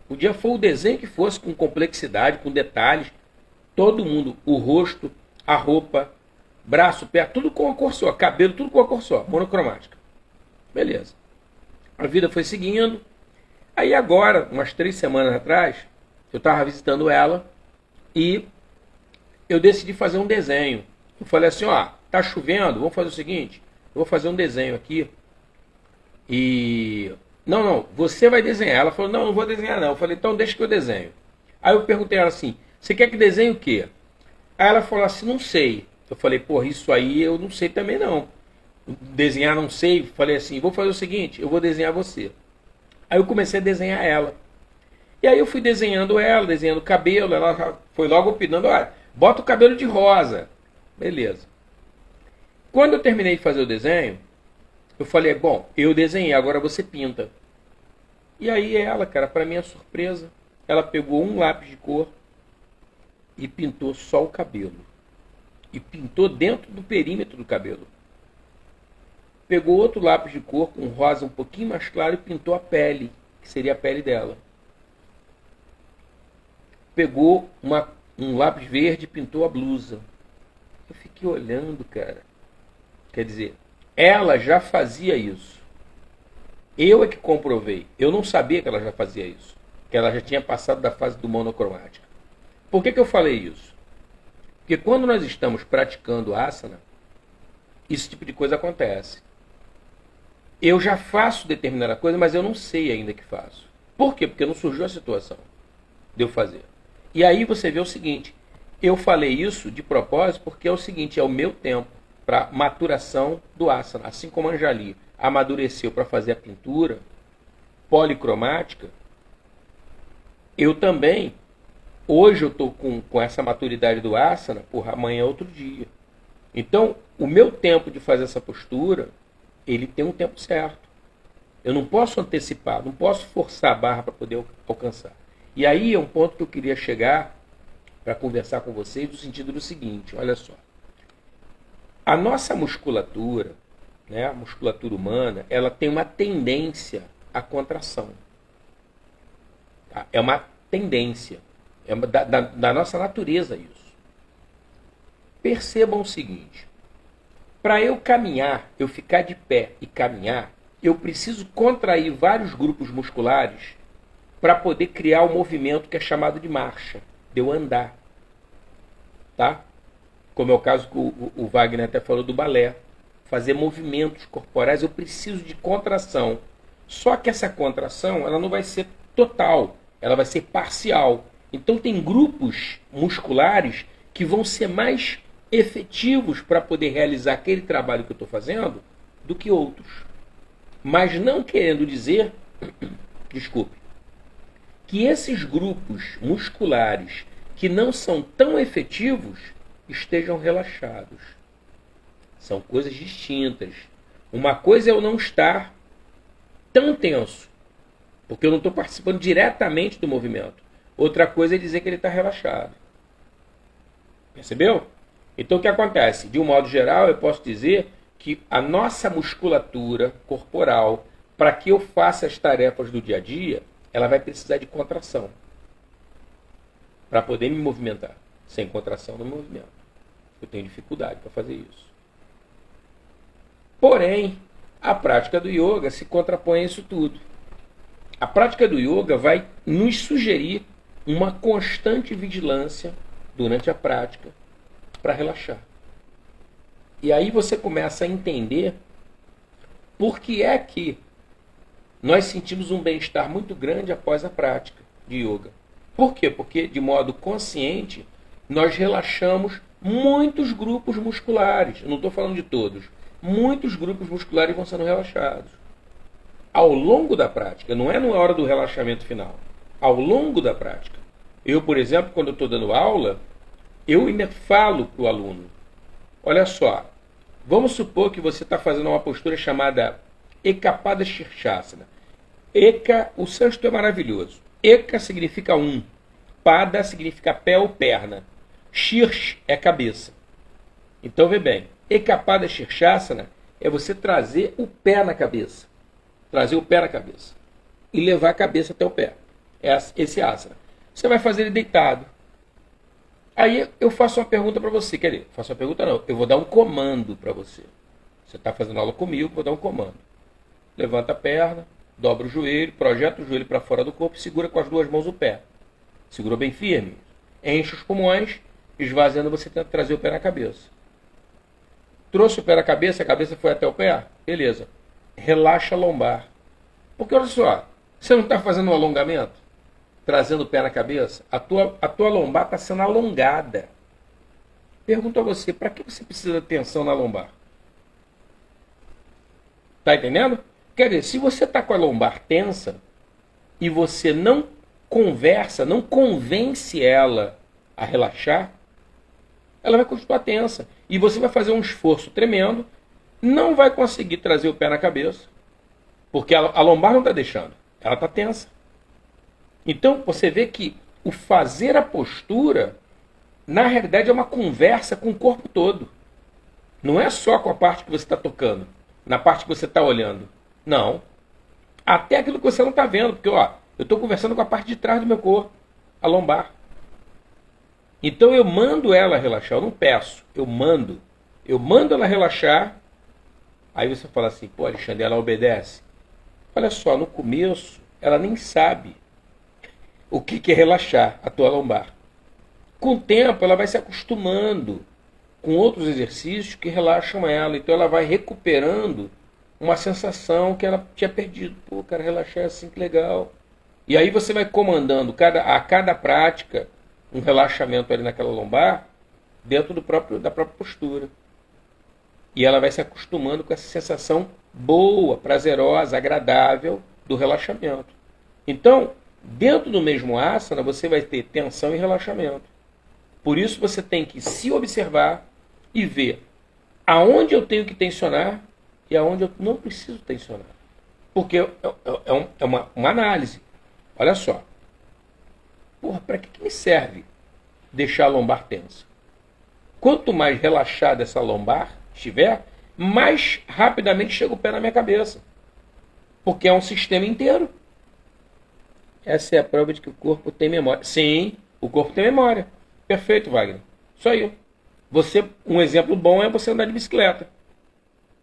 Podia for o desenho que fosse, com complexidade, com detalhes, todo mundo, o rosto, a roupa, braço, pé, tudo com uma cor só, cabelo, tudo com uma cor só, monocromática. Beleza. A vida foi seguindo. Aí agora, umas 3 semanas atrás, eu estava visitando ela e eu decidi fazer um desenho. Eu falei assim, tá chovendo, vamos fazer o seguinte, eu vou fazer um desenho aqui e... Não, você vai desenhar. Ela falou, não vou desenhar não. Eu falei, então deixa que eu desenho. Aí eu perguntei a ela assim, você quer que desenhe o quê? Aí ela falou assim, não sei. Eu falei, isso aí eu não sei também não. Desenhar não sei. Falei assim, vou fazer o seguinte, eu vou desenhar você. Aí eu comecei a desenhar ela. E aí eu fui desenhando ela, desenhando o cabelo. Ela foi logo opinando, bota o cabelo de rosa. Beleza. Quando eu terminei de fazer o desenho, eu falei, bom, eu desenhei, agora você pinta. E aí ela, cara, para minha surpresa, ela pegou um lápis de cor e pintou só o cabelo. E pintou dentro do perímetro do cabelo. Pegou outro lápis de cor com rosa um pouquinho mais claro e pintou a pele, que seria a pele dela. Pegou um lápis verde e pintou a blusa. Eu fiquei olhando, cara. Quer dizer, ela já fazia isso. Eu é que comprovei. Eu não sabia que ela já fazia isso. Que ela já tinha passado da fase do monocromática. Por que eu falei isso? Porque quando nós estamos praticando asana, esse tipo de coisa acontece. Eu já faço determinada coisa, mas eu não sei ainda que faço. Por quê? Porque não surgiu a situação de eu fazer. E aí você vê o seguinte, eu falei isso de propósito porque é o seguinte, é o meu tempo para maturação do asana. Assim como a Anjali amadureceu para fazer a pintura policromática, eu também, hoje eu estou com essa maturidade do asana, porra, amanhã é outro dia. Então, o meu tempo de fazer essa postura, ele tem um tempo certo. Eu não posso antecipar, não posso forçar a barra para poder alcançar. E aí é um ponto que eu queria chegar para conversar com vocês, no sentido do seguinte, olha só. A nossa musculatura, né, a musculatura humana, ela tem uma tendência à contração. Tá? É uma tendência. É da nossa natureza isso. Percebam o seguinte. Para eu caminhar, eu ficar de pé e caminhar, eu preciso contrair vários grupos musculares para poder criar o movimento que é chamado de marcha, de eu andar. Tá? Como é o caso que o Wagner até falou do balé. Fazer movimentos corporais, eu preciso de contração. Só que essa contração, ela não vai ser total, ela vai ser parcial. Então tem grupos musculares que vão ser mais efetivos para poder realizar aquele trabalho que eu estou fazendo do que outros. Mas não querendo dizer, desculpe, que esses grupos musculares que não são tão efetivos estejam relaxados. São coisas distintas. Uma coisa é eu não estar tão tenso, porque eu não estou participando diretamente do movimento. Outra coisa é dizer que ele está relaxado. Percebeu? Então o que acontece? De um modo geral, eu posso dizer que a nossa musculatura corporal, para que eu faça as tarefas do dia a dia, ela vai precisar de contração para poder me movimentar. Sem contração no movimento. Eu tenho dificuldade para fazer isso. Porém, a prática do yoga se contrapõe a isso tudo. A prática do yoga vai nos sugerir uma constante vigilância durante a prática para relaxar. E aí você começa a entender por que é que nós sentimos um bem-estar muito grande após a prática de yoga. Por quê? Porque, de modo consciente, nós relaxamos muitos grupos musculares. Eu não estou falando de todos. Muitos grupos musculares vão sendo relaxados. Ao longo da prática, não é na hora do relaxamento final. Ao longo da prática. Eu, por exemplo, quando eu estou dando aula, eu ainda falo para o aluno, olha só, vamos supor que você está fazendo uma postura chamada Ekapada Shirshasana. Eka, o sânscrito é maravilhoso. Eka significa um. Pada significa pé ou perna. Shirsh é cabeça. Então, vê bem. Ekapada Shirshasana é você trazer o pé na cabeça. Trazer o pé na cabeça. E levar a cabeça até o pé. Esse asana. Você vai fazer ele deitado. Aí eu faço uma pergunta para você. Quer dizer, faço uma pergunta não. Eu vou dar um comando para você. Você está fazendo aula comigo, vou dar um comando. Levanta a perna, dobra o joelho, projeta o joelho para fora do corpo e segura com as duas mãos o pé. Segurou bem firme. Enche os pulmões, esvaziando, você tenta trazer o pé na cabeça. Trouxe o pé na cabeça, a cabeça foi até o pé? Beleza. Relaxa a lombar. Porque olha só, você não está fazendo um alongamento? Trazendo o pé na cabeça? A tua lombar está sendo alongada. Pergunto a você, para que você precisa de tensão na lombar? Está entendendo? Quer dizer, se você está com a lombar tensa e você não conversa, não convence ela a relaxar, ela vai continuar tensa. E você vai fazer um esforço tremendo, não vai conseguir trazer o pé na cabeça, porque a lombar não está deixando, ela está tensa. Então você vê que o fazer a postura, na realidade, é uma conversa com o corpo todo. Não é só com a parte que você está tocando, na parte que você está olhando. Não. Até aquilo que você não está vendo, porque ó, eu estou conversando com a parte de trás do meu corpo, a lombar. Então eu mando ela relaxar, eu não peço, eu mando. Eu mando ela relaxar. Aí você fala assim, pô, Alexandre, ela obedece. Olha só, no começo, ela nem sabe o que é relaxar a tua lombar. Com o tempo, ela vai se acostumando com outros exercícios que relaxam ela. Então ela vai recuperando uma sensação que ela tinha perdido. Pô, cara, relaxar é assim, que legal. E aí você vai comandando a cada prática um relaxamento ali naquela lombar dentro da própria postura. E ela vai se acostumando com essa sensação boa, prazerosa, agradável do relaxamento. Então, dentro do mesmo asana, você vai ter tensão e relaxamento. Por isso você tem que se observar e ver aonde eu tenho que tensionar e aonde eu não preciso tensionar. Porque é uma análise. Olha só. Porra, para que me serve deixar a lombar tensa? Quanto mais relaxada essa lombar estiver, mais rapidamente chega o pé na minha cabeça. Porque é um sistema inteiro. Essa é a prova de que o corpo tem memória. Sim, o corpo tem memória. Perfeito, Wagner. Isso aí. Um exemplo bom é você andar de bicicleta.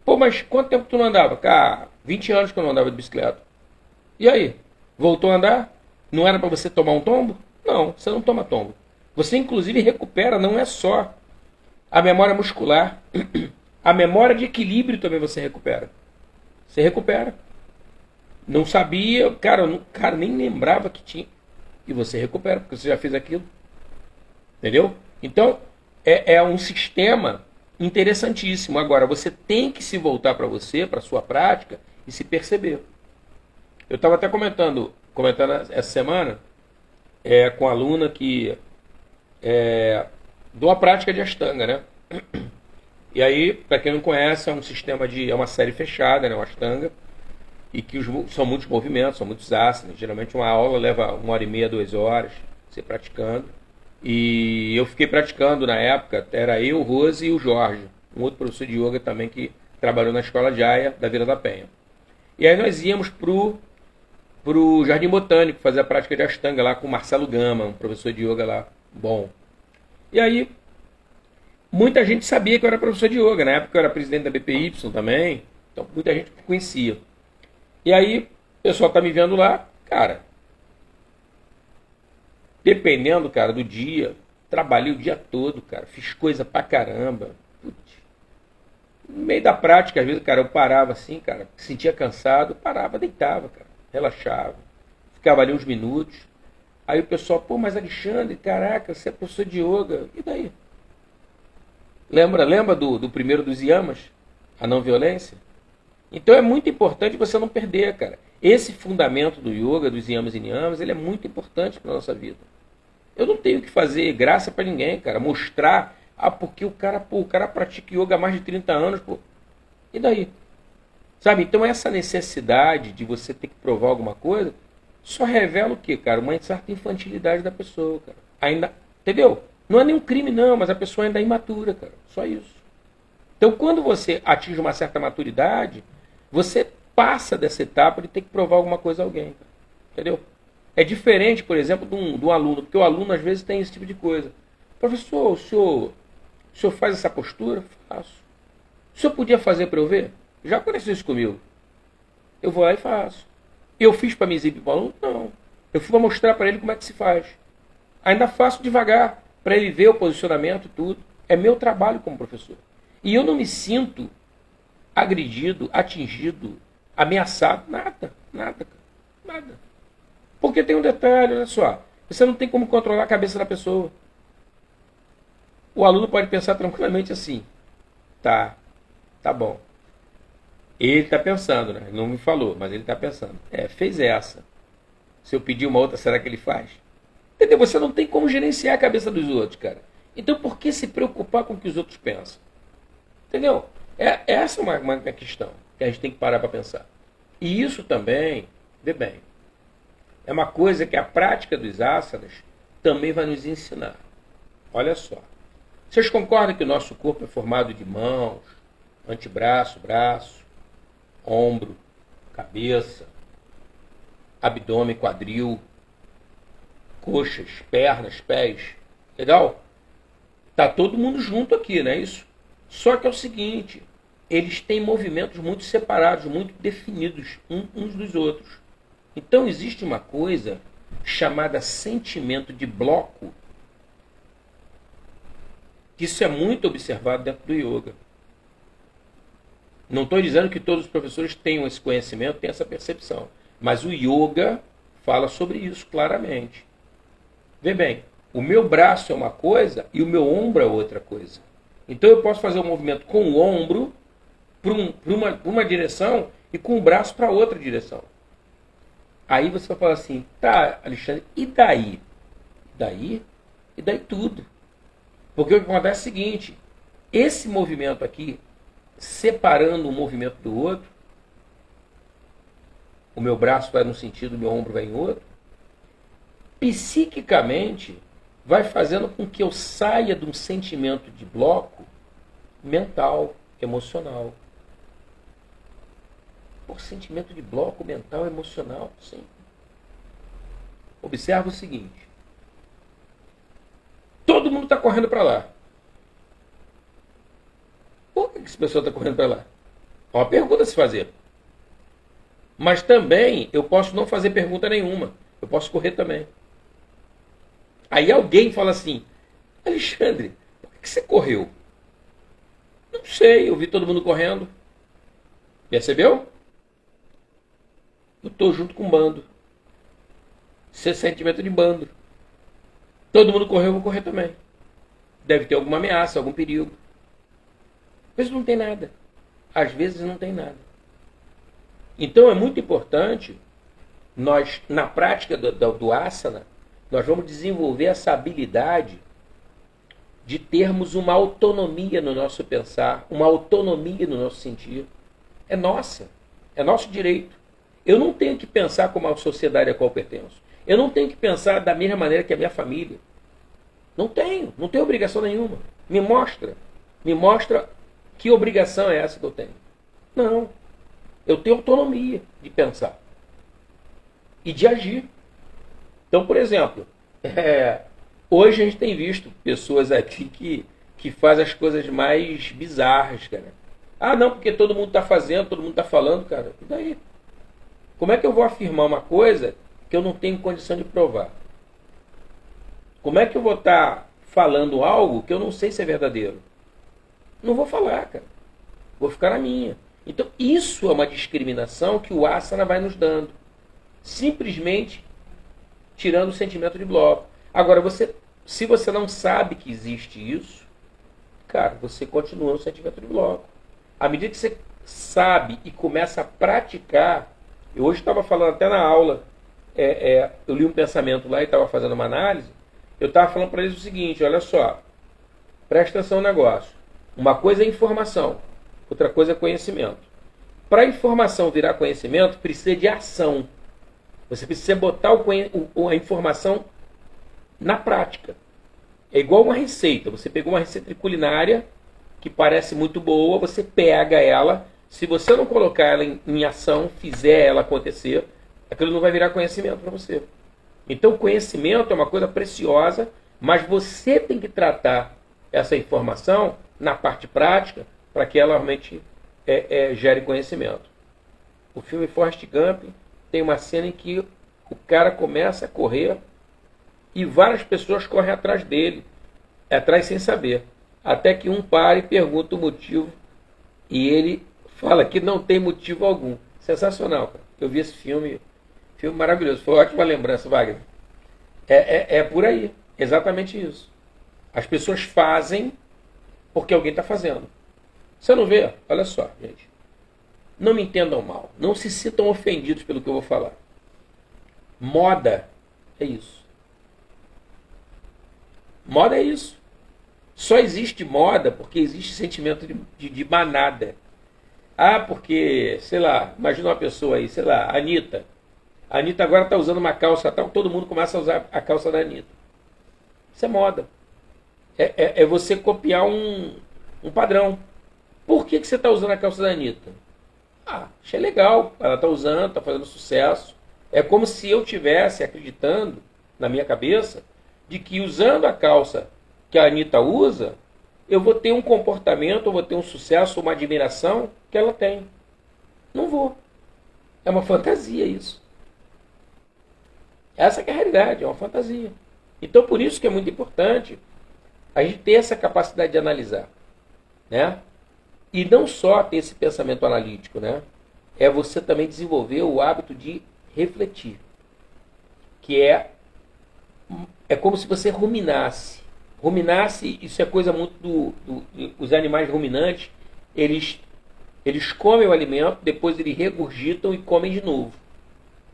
Pô, mas quanto tempo tu não andava? Cara, 20 anos que eu não andava de bicicleta. E aí? Voltou a andar? Não era para você tomar um tombo? Não, você não toma tombo. Você inclusive recupera, não é só a memória muscular. A memória de equilíbrio também você recupera. Você recupera. Não sabia, cara, nem lembrava que tinha. E você recupera, porque você já fez aquilo. Entendeu? Então, é um sistema interessantíssimo. Agora, você tem que se voltar para você, para a sua prática, e se perceber. Eu estava até comentando essa semana com a aluna que de uma prática de Ashtanga, né? E aí, para quem não conhece, é uma série fechada, né? O Ashtanga, e que são muitos movimentos, são muitos asanas. Geralmente uma aula leva 1h30, 2 horas, você praticando. E eu fiquei praticando na época, era eu, Rose e o Jorge, um outro professor de yoga também que trabalhou na escola Jaya da Vila da Penha. E aí nós íamos pro Jardim Botânico fazer a prática de Ashtanga lá com o Marcelo Gama, um professor de yoga lá, bom. E aí, muita gente sabia que eu era professor de yoga, na época eu era presidente da BPY também, então muita gente me conhecia. E aí, o pessoal tá me vendo lá, cara, dependendo, cara, do dia, trabalhei o dia todo, cara, fiz coisa pra caramba. Putz. No meio da prática, às vezes, cara, eu parava assim, cara, sentia cansado, parava, deitava, cara, relaxava, ficava ali uns minutos. Aí o pessoal, pô, mas Alexandre, caraca, você é professor de yoga, e daí? Lembra do primeiro dos yamas? A não violência? Então é muito importante você não perder, cara. Esse fundamento do yoga, dos yamas e niyamas, ele é muito importante para nossa vida. Eu não tenho que fazer graça para ninguém, cara. Mostrar, porque o cara pratica yoga há mais de 30 anos, pô. E daí? Sabe? Então essa necessidade de você ter que provar alguma coisa só revela o quê, cara? Uma certa infantilidade da pessoa, cara. Ainda, entendeu? Não é nenhum crime, não, mas a pessoa ainda é imatura, cara. Só isso. Então quando você atinge uma certa maturidade, você passa dessa etapa de ter que provar alguma coisa a alguém, cara. Entendeu? É diferente, por exemplo, de um aluno, porque o aluno às vezes tem esse tipo de coisa. Professor, o senhor faz essa postura? Faço. O senhor podia fazer para eu ver? Já aconteceu isso comigo. Eu vou lá e faço. Eu fiz para me exibir para o aluno? Não. Eu fui para mostrar para ele como é que se faz. Ainda faço devagar, para ele ver o posicionamento, tudo. É meu trabalho como professor. E eu não me sinto agredido, atingido, ameaçado. Nada, cara. Nada. Porque tem um detalhe, olha só. Você não tem como controlar a cabeça da pessoa. O aluno pode pensar tranquilamente assim. Tá bom. Ele está pensando, né? Ele não me falou, mas ele está pensando. Fez essa. Se eu pedir uma outra, será que ele faz? Entendeu? Você não tem como gerenciar a cabeça dos outros, cara. Então por que se preocupar com o que os outros pensam? Entendeu? Essa é uma questão que a gente tem que parar para pensar. E isso também, vê bem, é uma coisa que a prática dos asanas também vai nos ensinar. Olha só. Vocês concordam que o nosso corpo é formado de mãos, antebraço, braço, ombro, cabeça, abdômen, quadril, coxas, pernas, pés? Legal? Tá todo mundo junto aqui, não é isso? Só que é o seguinte, eles têm movimentos muito separados, muito definidos uns dos outros. Então existe uma coisa chamada sentimento de bloco, que isso é muito observado dentro do yoga. Não estou dizendo que todos os professores tenham esse conhecimento, tenham essa percepção, mas o yoga fala sobre isso claramente. Vê bem, O meu braço é uma coisa e o meu ombro é outra coisa. Então eu posso fazer um movimento com o ombro para uma direção e com o braço para outra direção. Aí você vai falar assim, tá, Alexandre, e daí? E daí? E daí tudo. Porque o que acontece é o seguinte, esse movimento aqui, separando um movimento do outro, o meu braço vai num sentido, o meu ombro vai em outro, psiquicamente vai fazendo com que eu saia de um sentimento de bloco mental, emocional. Por sentimento de bloco mental, emocional, sim. Observa o seguinte. Todo mundo está correndo para lá. Por que essa pessoa está correndo para lá? É uma pergunta a se fazer. Mas também eu posso não fazer pergunta nenhuma. Eu posso correr também. Aí alguém fala assim, Alexandre, por que você correu? Não sei, eu vi todo mundo correndo. Percebeu? Eu estou junto com um bando. Isso é sentimento de bando. Todo mundo correu, eu vou correr também. Deve ter alguma ameaça, algum perigo. Às vezes não tem nada. Às vezes não tem nada. Então é muito importante, nós, na prática do asana, nós vamos desenvolver essa habilidade de termos uma autonomia no nosso pensar, uma autonomia no nosso sentir. É nossa. É nosso direito. Eu não tenho que pensar como a sociedade a qual pertenço. Eu não tenho que pensar da mesma maneira que a minha família. Não tenho obrigação nenhuma. Me mostra que obrigação é essa que eu tenho. Não. Eu tenho autonomia de pensar e de agir. Então, por exemplo, hoje a gente tem visto pessoas aqui que fazem as coisas mais bizarras, cara. Ah, não, porque todo mundo está fazendo, todo mundo está falando, cara. E daí? Como é que eu vou afirmar uma coisa que eu não tenho condição de provar? Como é que eu vou estar falando algo que eu não sei se é verdadeiro? Não vou falar, cara. Vou ficar na minha. Então, isso é uma discriminação que o asana vai nos dando. Simplesmente tirando o sentimento de bloco. Agora, se você não sabe que existe isso, cara, você continua no sentimento de bloco. À medida que você sabe e começa a praticar, eu hoje estava falando até na aula, eu li um pensamento lá e estava fazendo uma análise, eu estava falando para eles o seguinte, olha só, presta atenção no negócio. Uma coisa é informação, outra coisa é conhecimento. Para a informação virar conhecimento, precisa de ação. Você precisa botar a informação na prática. É igual uma receita. Você pegou uma receita culinária que parece muito boa, você pega ela, se você não colocar ela em ação, fizer ela acontecer, aquilo não vai virar conhecimento para você. Então, conhecimento é uma coisa preciosa, mas você tem que tratar essa informação na parte prática para que ela realmente gere conhecimento. O filme Forrest Gump tem uma cena em que o cara começa a correr e várias pessoas correm atrás dele, atrás sem saber. Até que um para e pergunta o motivo e ele fala que não tem motivo algum. Sensacional, cara. Eu vi esse filme maravilhoso. Foi uma ótima lembrança, Wagner. É por aí, exatamente isso. As pessoas fazem porque alguém está fazendo. Você não vê? Olha só, gente. Não me entendam mal. Não se sintam ofendidos pelo que eu vou falar. Moda é isso. Moda é isso. Só existe moda porque existe sentimento de manada. Ah, porque, sei lá, imagina uma pessoa aí, sei lá, a Anitta. A Anitta agora está usando uma calça tal, todo mundo começa a usar a calça da Anitta. Isso é moda. É você copiar um padrão. Por que você está usando a calça da Anitta? Ah, achei legal. Ela está usando, está fazendo sucesso. É como se eu tivesse acreditando, na minha cabeça, de que usando a calça que a Anitta usa, eu vou ter um comportamento, eu vou ter um sucesso, uma admiração que ela tem. Não vou. É uma fantasia isso. Essa que é a realidade, é uma fantasia. Então por isso que é muito importante a gente ter essa capacidade de analisar, né? E não só ter esse pensamento analítico, né? É você também desenvolver o hábito de refletir, que é É como se você ruminasse. Ruminasse, isso é coisa muito os animais ruminantes, eles, eles comem o alimento, depois eles regurgitam e comem de novo.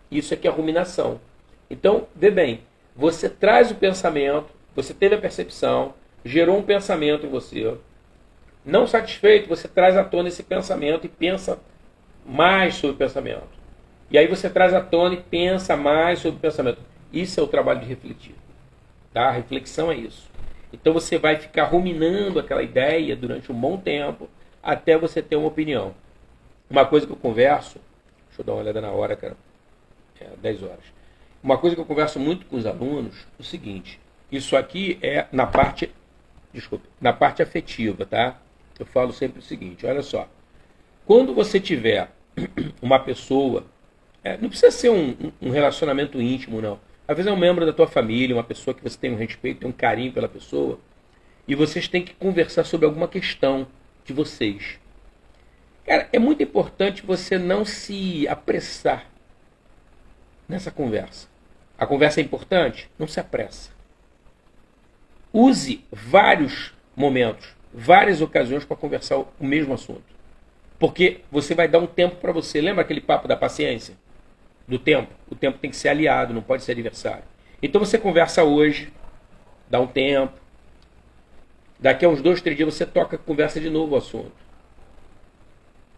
Isso aqui é ruminação. Então, vê bem, você traz o pensamento, você teve a percepção, gerou um pensamento em você. Não satisfeito, você traz à tona esse pensamento e pensa mais sobre o pensamento. E aí você traz à tona e pensa mais sobre o pensamento. Isso é o trabalho de refletir. Tá? A reflexão é isso. Então você vai ficar ruminando aquela ideia durante um bom tempo até você ter uma opinião. Uma coisa que eu converso, deixa eu dar uma olhada na hora, cara, 10 horas. Uma coisa que eu converso muito com os alunos, é o seguinte, isso aqui é na parte afetiva, tá? Eu falo sempre o seguinte, olha só, quando você tiver uma pessoa, não precisa ser um relacionamento íntimo, não. Às vezes é um membro da tua família, uma pessoa que você tem um respeito, tem um carinho pela pessoa, e vocês têm que conversar sobre alguma questão de vocês. Cara, é muito importante você não se apressar nessa conversa. A conversa é importante? Não se apressa. Use vários momentos, várias ocasiões para conversar o mesmo assunto. Porque você vai dar um tempo para você. Lembra aquele papo da paciência? Do tempo? O tempo tem que ser aliado, não pode ser adversário. Então você conversa hoje, dá um tempo. Daqui a uns 2, 3 dias você conversa de novo o assunto.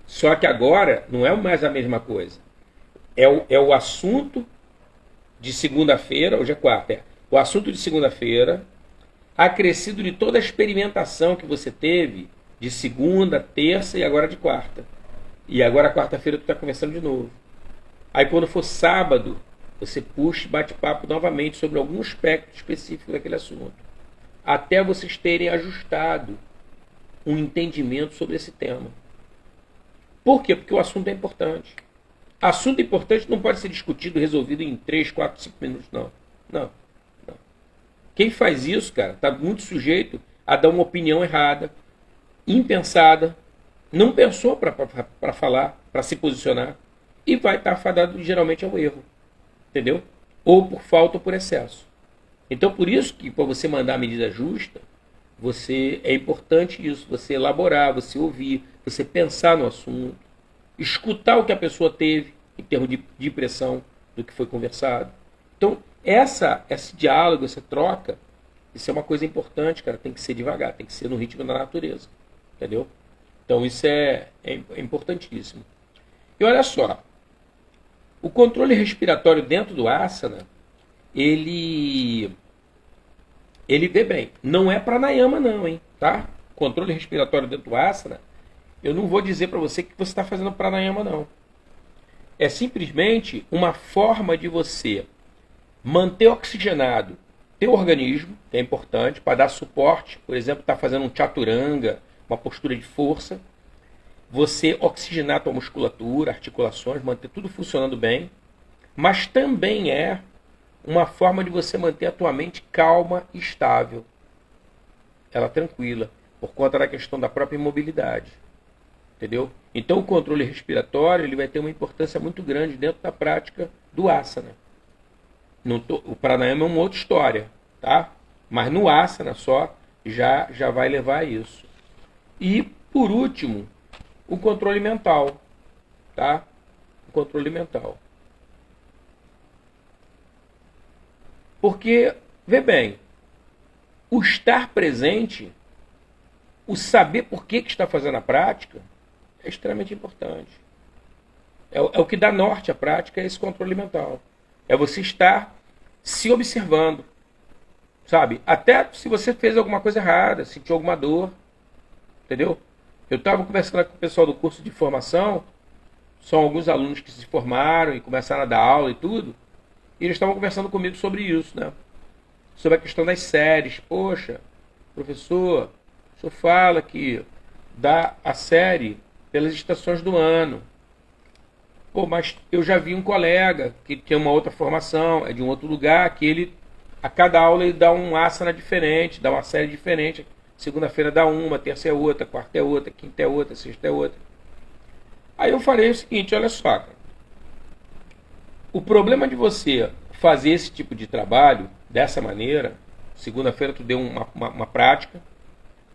Só que agora não é mais a mesma coisa. É o assunto de segunda-feira, hoje é quarta, o assunto de segunda-feira, acrescido de toda a experimentação que você teve de segunda, terça e agora de quarta. E agora quarta-feira tu está conversando de novo. Aí quando for sábado, você puxa e bate papo novamente sobre algum aspecto específico daquele assunto. Até vocês terem ajustado um entendimento sobre esse tema. Por quê? Porque o assunto é importante. Assunto importante não pode ser discutido, resolvido em 3, 4, 5 minutos, não. Não. Quem faz isso, cara, está muito sujeito a dar uma opinião errada, impensada, não pensou para falar, para se posicionar, e vai estar afadado geralmente ao erro. Entendeu? Ou por falta ou por excesso. Então, por isso que para você mandar a medida justa, é importante isso, você elaborar, você ouvir, você pensar no assunto, escutar o que a pessoa teve em termos de impressão do que foi conversado. Então, esse diálogo, essa troca, isso é uma coisa importante, cara, tem que ser devagar, tem que ser no ritmo da natureza. Entendeu? Então, isso é importantíssimo. E olha só, o controle respiratório dentro do asana, ele vê bem. Não é pranayama não, hein? Tá? Controle respiratório dentro do asana, eu não vou dizer para você que você está fazendo pranayama não. É simplesmente uma forma de você manter oxigenado teu organismo, que é importante, para dar suporte. Por exemplo, está fazendo um chaturanga, uma postura de força. Você oxigenar a tua musculatura, articulações, manter tudo funcionando bem. Mas também é uma forma de você manter a tua mente calma e estável. Ela tranquila, por conta da questão da própria imobilidade. Entendeu? Então o controle respiratório ele vai ter uma importância muito grande dentro da prática do asana. O pranayama é uma outra história, tá? Mas no asana só já vai levar a isso. E por último, o controle mental, tá? O controle mental. Porque, vê bem, o estar presente, o saber por que está fazendo a prática, é extremamente importante. É o que dá norte à prática, é esse controle mental. É você estar se observando, sabe? Até se você fez alguma coisa errada, sentiu alguma dor, entendeu? Eu estava conversando com o pessoal do curso de formação, são alguns alunos que se formaram e começaram a dar aula e tudo, e eles estavam conversando comigo sobre isso, né? Sobre a questão das séries. Poxa, professor, o senhor fala que dá a série pelas estações do ano. Pô, mas eu já vi um colega que tem uma outra formação, é de um outro lugar, que ele, a cada aula ele dá um asana diferente, dá uma série diferente. Segunda-feira dá uma, terça é outra, quarta é outra, quinta é outra, sexta é outra. Aí eu falei o seguinte, olha só, cara. O problema de você fazer esse tipo de trabalho, dessa maneira, segunda-feira tu deu uma prática,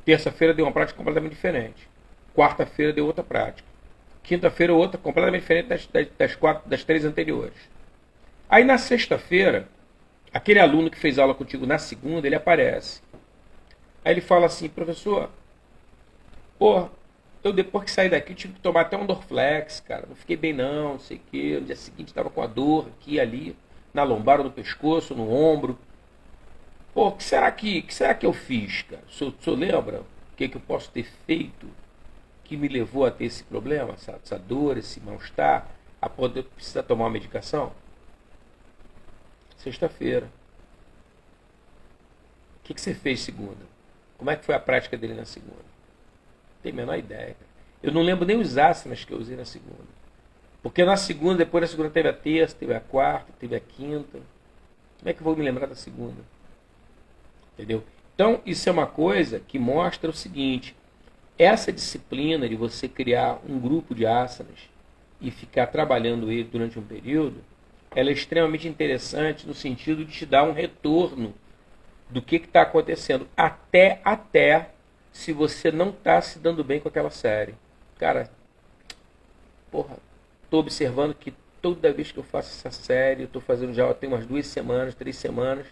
terça-feira deu uma prática completamente diferente, quarta-feira deu outra prática, quinta-feira outra completamente diferente das três anteriores. Aí na sexta-feira, aquele aluno que fez aula contigo na segunda, ele aparece. Aí ele fala assim: professor, pô, eu depois que saí daqui tive que tomar até um Dorflex, cara, não fiquei bem não sei o que, no dia seguinte estava com a dor aqui e ali, na lombar, no pescoço, no ombro. Pô, o que será que eu fiz, cara? O senhor lembra o que eu posso ter feito que me levou a ter esse problema, essa dor, esse mal-estar, a poder precisar tomar uma medicação? Sexta-feira. O que você fez segunda? Como é que foi a prática dele na segunda? Não tenho a menor ideia, cara. Eu não lembro nem os asanas que eu usei na segunda. Porque na segunda, depois da segunda teve a terça, teve a quarta, teve a quinta. Como é que eu vou me lembrar da segunda? Entendeu? Então, isso é uma coisa que mostra o seguinte: essa disciplina de você criar um grupo de asanas e ficar trabalhando ele durante um período, ela é extremamente interessante no sentido de te dar um retorno do que está acontecendo. Até se você não está se dando bem com aquela série. Cara, porra, estou observando que toda vez que eu faço essa série, eu estou fazendo já tem umas 2 semanas, 3 semanas,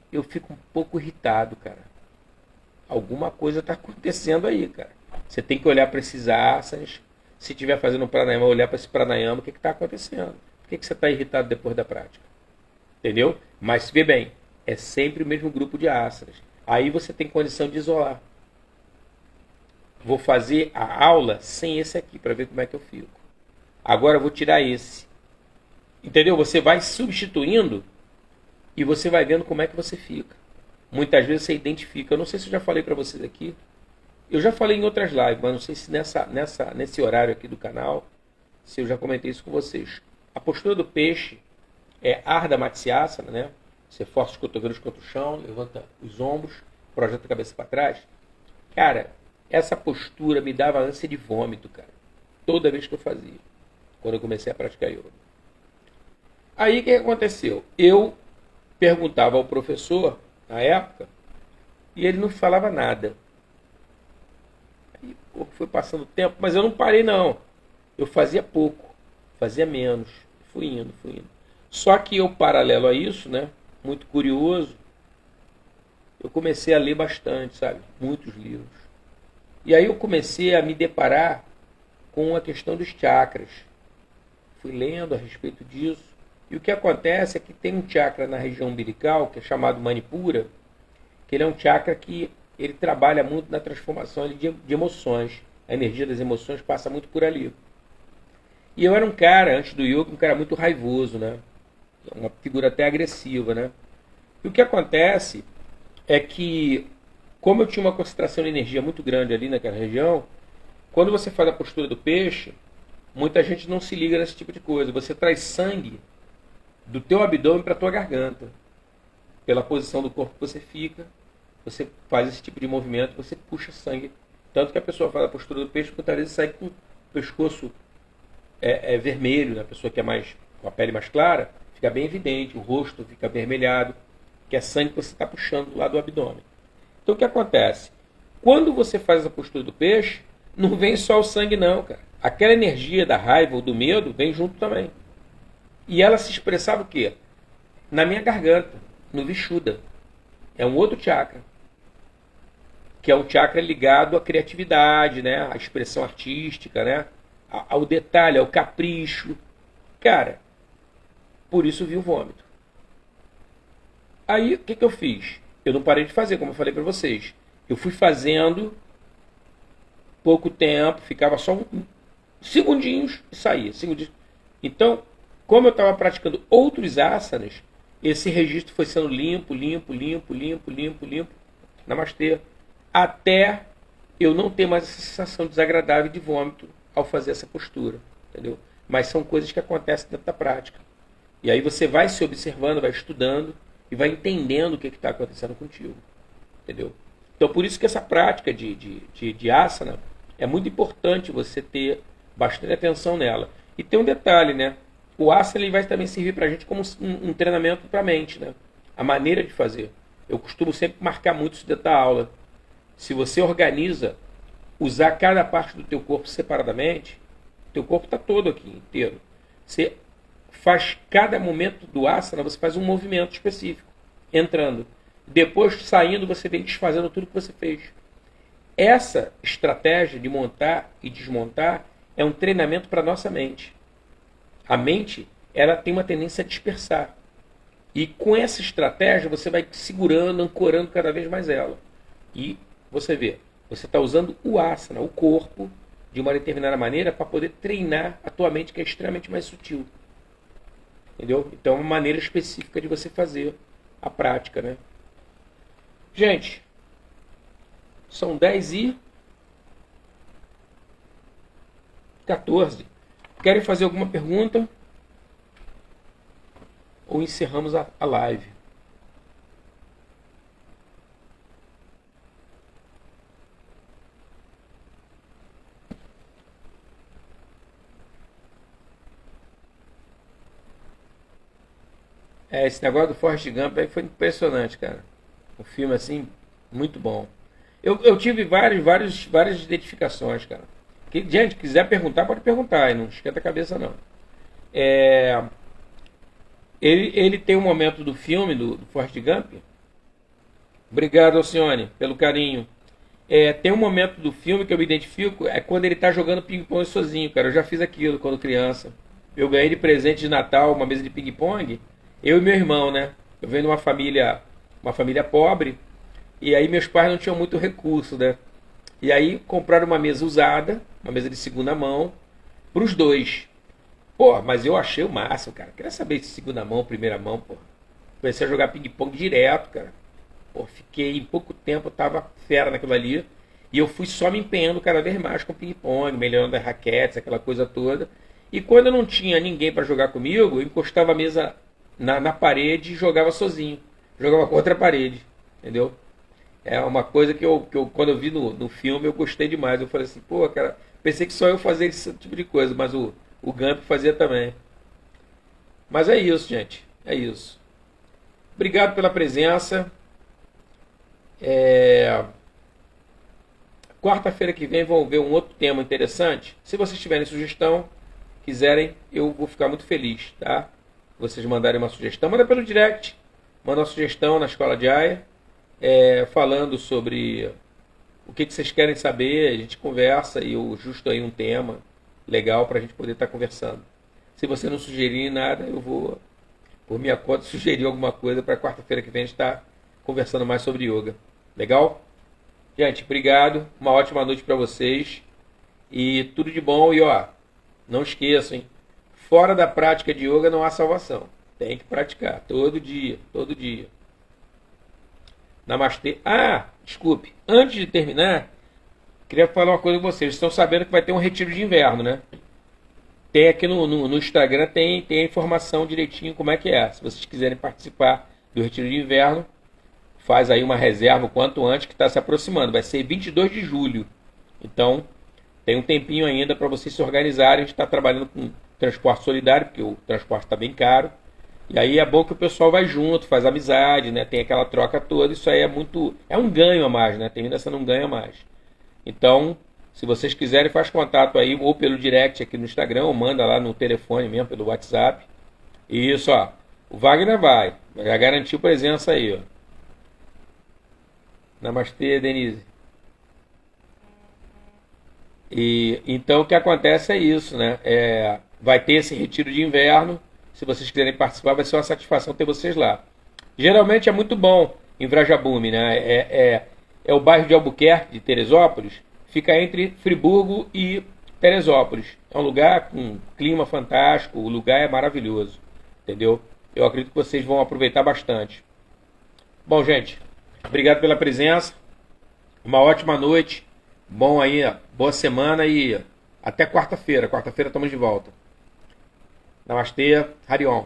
eu fico um pouco irritado, cara. Alguma coisa está acontecendo aí, cara. Você tem que olhar para esses asanas. Se estiver fazendo um pranayama, olhar para esse pranayama, o que está acontecendo? Por que você está irritado depois da prática? Entendeu? Mas vê bem, é sempre o mesmo grupo de asanas. Aí você tem condição de isolar. Vou fazer a aula sem esse aqui, para ver como é que eu fico. Agora eu vou tirar esse. Entendeu? Você vai substituindo e você vai vendo como é que você fica. Muitas vezes você identifica. Eu não sei se eu já falei para vocês aqui. Eu já falei em outras lives, mas não sei se nesse horário aqui do canal, se eu já comentei isso com vocês. A postura do peixe é Ardha Matsyasana, né? Você força os cotovelos contra o chão, levanta os ombros, projeta a cabeça para trás. Cara, essa postura me dava ânsia de vômito, cara. Toda vez que eu fazia. Quando eu comecei a praticar yoga. Aí o que aconteceu? Eu perguntava ao professor, na época, e ele não falava nada. Aí foi passando o tempo, mas eu não parei não. Eu fazia pouco, fazia menos. Fui indo. Só que eu, paralelo a isso, né, muito curioso, eu comecei a ler bastante, sabe? Muitos livros. E aí eu comecei a me deparar com a questão dos chakras. Fui lendo a respeito disso. E o que acontece é que tem um chakra na região umbilical, que é chamado Manipura, que ele é um chakra que ele trabalha muito na transformação de emoções. A energia das emoções passa muito por ali. E eu era um cara, antes do yoga, um cara muito raivoso, né? Uma figura até agressiva, né? E o que acontece é que, como eu tinha uma concentração de energia muito grande ali naquela região, quando você faz a postura do peixe, muita gente não se liga nesse tipo de coisa. Você traz sangue do teu abdômen para a tua garganta. Pela posição do corpo que você fica, você faz esse tipo de movimento, você puxa sangue. Tanto que a pessoa faz a postura do peixe, muitas vezes sai com o pescoço vermelho, né? A pessoa que é mais com a pele mais clara, fica bem evidente, o rosto fica avermelhado, que é sangue que você está puxando do lado do abdômen. Então o que acontece? Quando você faz a postura do peixe, não vem só o sangue não, cara. Aquela energia da raiva ou do medo vem junto também. E ela se expressava o quê? Na minha garganta, no Vishuddha. É um outro chakra. Que é um chakra ligado à criatividade, né? À expressão artística, né? Ao detalhe, ao capricho. Cara, por isso vi o vômito. Aí, o que eu fiz? Eu não parei de fazer, como eu falei para vocês. Eu fui fazendo pouco tempo, ficava só segundinhos e saía. Segundinhos. Então, como eu estava praticando outros asanas, esse registro foi sendo limpo, namastê, até eu não ter mais essa sensação desagradável de vômito ao fazer essa postura, entendeu? Mas são coisas que acontecem dentro da prática. E aí você vai se observando, vai estudando e vai entendendo o que está acontecendo contigo, entendeu? Então por isso que essa prática de asana é muito importante você ter bastante atenção nela. E tem um detalhe, né? O asana ele vai também servir para a gente como um treinamento para a mente, né? a maneira de fazer. Eu costumo sempre marcar muito isso dentro da aula. Se você organiza, usar cada parte do teu corpo separadamente, teu corpo está todo aqui inteiro. Você faz cada momento do asana, você faz um movimento específico, entrando. Depois, saindo, você vem desfazendo tudo que você fez. Essa estratégia de montar e desmontar é um treinamento para a nossa mente. A mente, ela tem uma tendência a dispersar. E com essa estratégia, você vai segurando, ancorando cada vez mais ela. E você vê, você está usando o asana, o corpo, de uma determinada maneira para poder treinar a tua mente, que é extremamente mais sutil. Entendeu? Então é uma maneira específica de você fazer a prática, né? Gente, são 10h14. Querem fazer alguma pergunta? Ou encerramos a live? Esse negócio do Forrest Gump aí foi impressionante, cara. Um filme assim, muito bom. Eu tive várias identificações, cara. Gente, quiser perguntar, pode perguntar, não esquenta a cabeça não. Ele tem um momento do filme, do Forrest Gump. Obrigado, Alcione, pelo carinho. Tem um momento do filme que eu me identifico, é quando ele tá jogando ping-pong sozinho, cara. Eu já fiz aquilo quando criança. Eu ganhei de presente de Natal uma mesa de ping-pong. Eu e meu irmão, né? Eu venho de uma família pobre. E aí meus pais não tinham muito recurso, né? E aí compraram uma mesa usada, uma mesa de segunda mão, para os dois. Pô, mas eu achei o máximo, cara. Queria saber se segunda mão, primeira mão, pô. Comecei a jogar ping-pong direto, cara. Pô, fiquei em pouco tempo, eu tava fera naquilo ali. E eu fui só me empenhando cada vez mais com ping-pong, melhorando as raquetes, aquela coisa toda. E quando eu não tinha ninguém para jogar comigo, eu encostava a mesa na parede e jogava sozinho. Jogava contra a parede, entendeu? É uma coisa que eu quando eu vi no filme, eu gostei demais. Eu falei assim, pô, cara, pensei que só eu fazia esse tipo de coisa, mas o Gump fazia também. Mas é isso, gente. É isso. Obrigado pela presença. Quarta-feira que vem vamos ver um outro tema interessante. Se vocês tiverem sugestão, quiserem, eu vou ficar muito feliz, tá? Vocês mandarem uma sugestão, manda pelo direct. Manda uma sugestão na Escola de Aya, falando sobre o que vocês querem saber. A gente conversa e eu justo aí um tema legal para a gente poder estar conversando. Se você não sugerir nada, eu vou, por minha conta, sugerir alguma coisa para quarta-feira que vem a gente estar conversando mais sobre yoga. Legal? Gente, obrigado. Uma ótima noite para vocês. E tudo de bom. E ó, não esqueçam, hein? Fora da prática de yoga não há salvação. Tem que praticar todo dia, todo dia. Namastê. Desculpe. Antes de terminar, queria falar uma coisa com vocês. Vocês estão sabendo que vai ter um retiro de inverno, né? Tem aqui no Instagram, tem a informação direitinho como é que é. Se vocês quiserem participar do retiro de inverno, faz aí uma reserva o quanto antes, que está se aproximando. Vai ser 22 de julho. Então, tem um tempinho ainda para vocês se organizarem. A gente está trabalhando com transporte solidário, porque o transporte está bem caro. E aí é bom que o pessoal vai junto, faz amizade, né? Tem aquela troca toda. Isso aí é um ganho a mais, né? Termina sendo um ganho a mais. Então, se vocês quiserem, faz contato aí, ou pelo direct aqui no Instagram, ou manda lá no telefone mesmo, pelo WhatsApp. Isso, ó. O Wagner vai. Já garantiu presença aí, ó. Namastê, Denise. E então o que acontece é isso, né? Vai ter esse retiro de inverno. Se vocês quiserem participar, vai ser uma satisfação ter vocês lá. Geralmente é muito bom em Vrajabume, né? É o bairro de Albuquerque, de Teresópolis, fica entre Friburgo e Teresópolis. É um lugar com clima fantástico, o lugar é maravilhoso, entendeu? Eu acredito que vocês vão aproveitar bastante. Bom, gente, obrigado pela presença. Uma ótima noite. Bom aí, boa semana e até quarta-feira. Quarta-feira estamos de volta. Namastê, Harion.